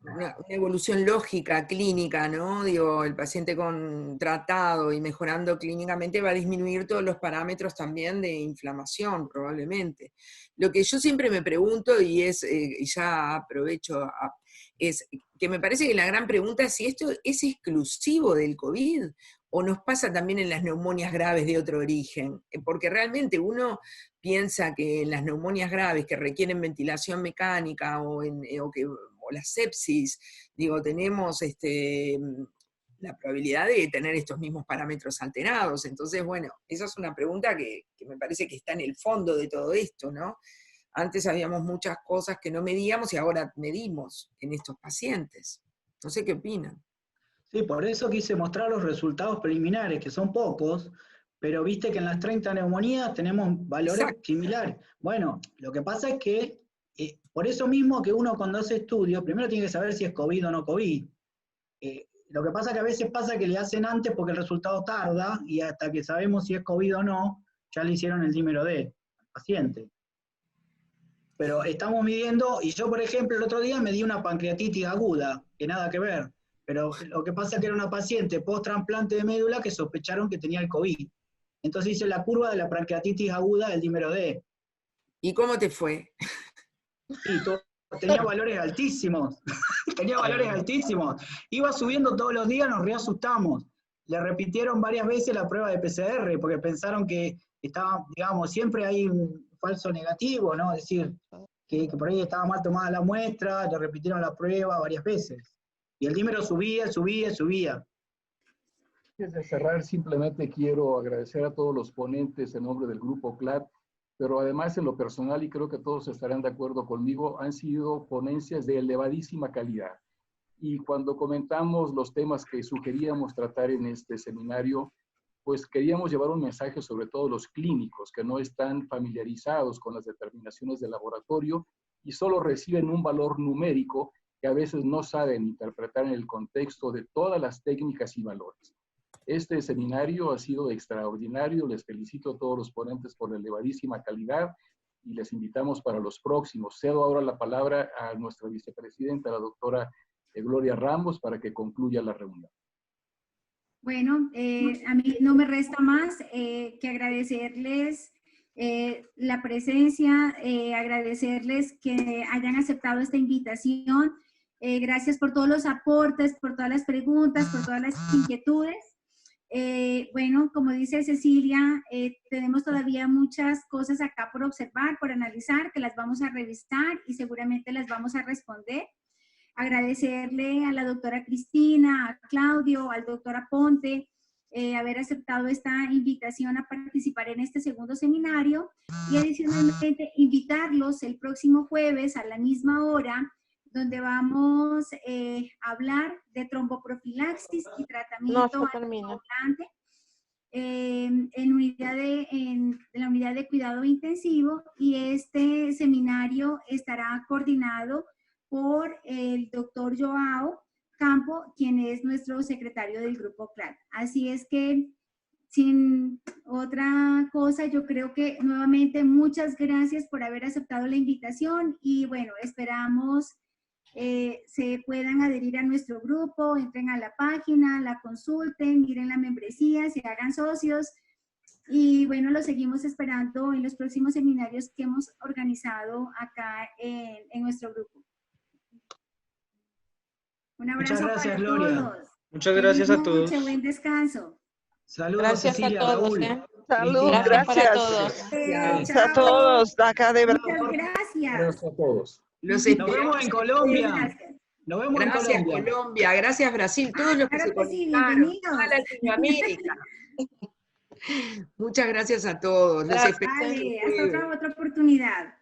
evolución lógica, clínica, ¿no? Digo, el paciente con tratado y mejorando clínicamente va a disminuir todos los parámetros también de inflamación, probablemente. Lo que yo siempre me pregunto, y ya aprovecho, es que me parece que la gran pregunta es si esto es exclusivo del COVID o nos pasa también en las neumonias graves de otro origen, porque realmente uno piensa que en las neumonias graves que requieren ventilación mecánica o la sepsis, digo, tenemos la probabilidad de tener estos mismos parámetros alterados. Entonces, bueno, esa es una pregunta que me parece que está en el fondo de todo esto, ¿no? Antes habíamos muchas cosas que no medíamos y ahora medimos en estos pacientes. No sé qué opinan. Sí, por eso quise mostrar los resultados preliminares, que son pocos, pero viste que en las 30 neumonías tenemos valores similares. Bueno, lo que pasa es que, por eso mismo que uno cuando hace estudios, primero tiene que saber si es COVID o no COVID. Lo que pasa es que a veces pasa que le hacen antes porque el resultado tarda, y hasta que sabemos si es COVID o no, ya le hicieron el dímero D al paciente. Pero estamos midiendo, y yo por ejemplo el otro día me di una pancreatitis aguda, que nada que ver. Pero lo que pasa es que era una paciente post-trasplante de médula que sospecharon que tenía el COVID. Entonces hice la curva de la pancreatitis aguda del dímero D. ¿Y cómo te fue? Sí, tenía valores altísimos. Tenía valores altísimos. Iba subiendo todos los días, nos reasustamos. Le repitieron varias veces la prueba de PCR, porque pensaron que estaba, digamos, siempre hay un falso negativo, ¿no? Es decir, que por ahí estaba mal tomada la muestra, le repitieron la prueba varias veces. Y el dímero subía, subía, subía. Antes de cerrar, simplemente quiero agradecer a todos los ponentes en nombre del Grupo CLAD, pero además en lo personal, y creo que todos estarán de acuerdo conmigo, han sido ponencias de elevadísima calidad. Y cuando comentamos los temas que sugeríamos tratar en este seminario, pues queríamos llevar un mensaje sobre todo los clínicos que no están familiarizados con las determinaciones del laboratorio y solo reciben un valor numérico que a veces no saben interpretar en el contexto de todas las técnicas y valores. Este seminario ha sido extraordinario, les felicito a todos los ponentes por la elevadísima calidad y les invitamos para los próximos. Cedo ahora la palabra a nuestra vicepresidenta, la doctora Gloria Ramos, para que concluya la reunión. Bueno, a mí no me resta más que agradecerles la presencia, agradecerles que hayan aceptado esta invitación. Gracias por todos los aportes, por todas las preguntas, por todas las inquietudes. Bueno, como dice Cecilia, tenemos todavía muchas cosas acá por observar, por analizar, que las vamos a revisar y seguramente las vamos a responder. Agradecerle a la doctora Cristina, a Claudio, al doctor Aponte, haber aceptado esta invitación a participar en este segundo seminario y adicionalmente invitarlos el próximo jueves a la misma hora, donde vamos a hablar de tromboprofilaxis y tratamiento anticoagulante. en la unidad de cuidado intensivo, y este seminario estará coordinado por el doctor Joao Campo, quien es nuestro secretario del Grupo CLAD. Así es que, sin otra cosa, yo creo que nuevamente muchas gracias por haber aceptado la invitación, y bueno, esperamos se puedan adherir a nuestro grupo, entren a la página, la consulten, miren la membresía, se hagan socios, y bueno, los seguimos esperando en los próximos seminarios que hemos organizado acá en nuestro grupo. Un abrazo. Muchas gracias, para Gloria. todos. Muchas gracias a todos. Buen descanso. Saludos, Gracias Cecilia, a todos. Raúl. Salud, Gracias para gracias. todos. Gracias a todos, acá de verdad. Muchas gracias. Gracias a todos. Los Nos esperamos. vemos en Colombia. Gracias. Nos vemos Gracias en Colombia. Colombia, gracias Brasil, todos los que claro se que sí, conectaron, bienvenidos. toda Latinoamérica. Muchas gracias a todos. Los Gracias. esperamos. Vale, hasta otra oportunidad.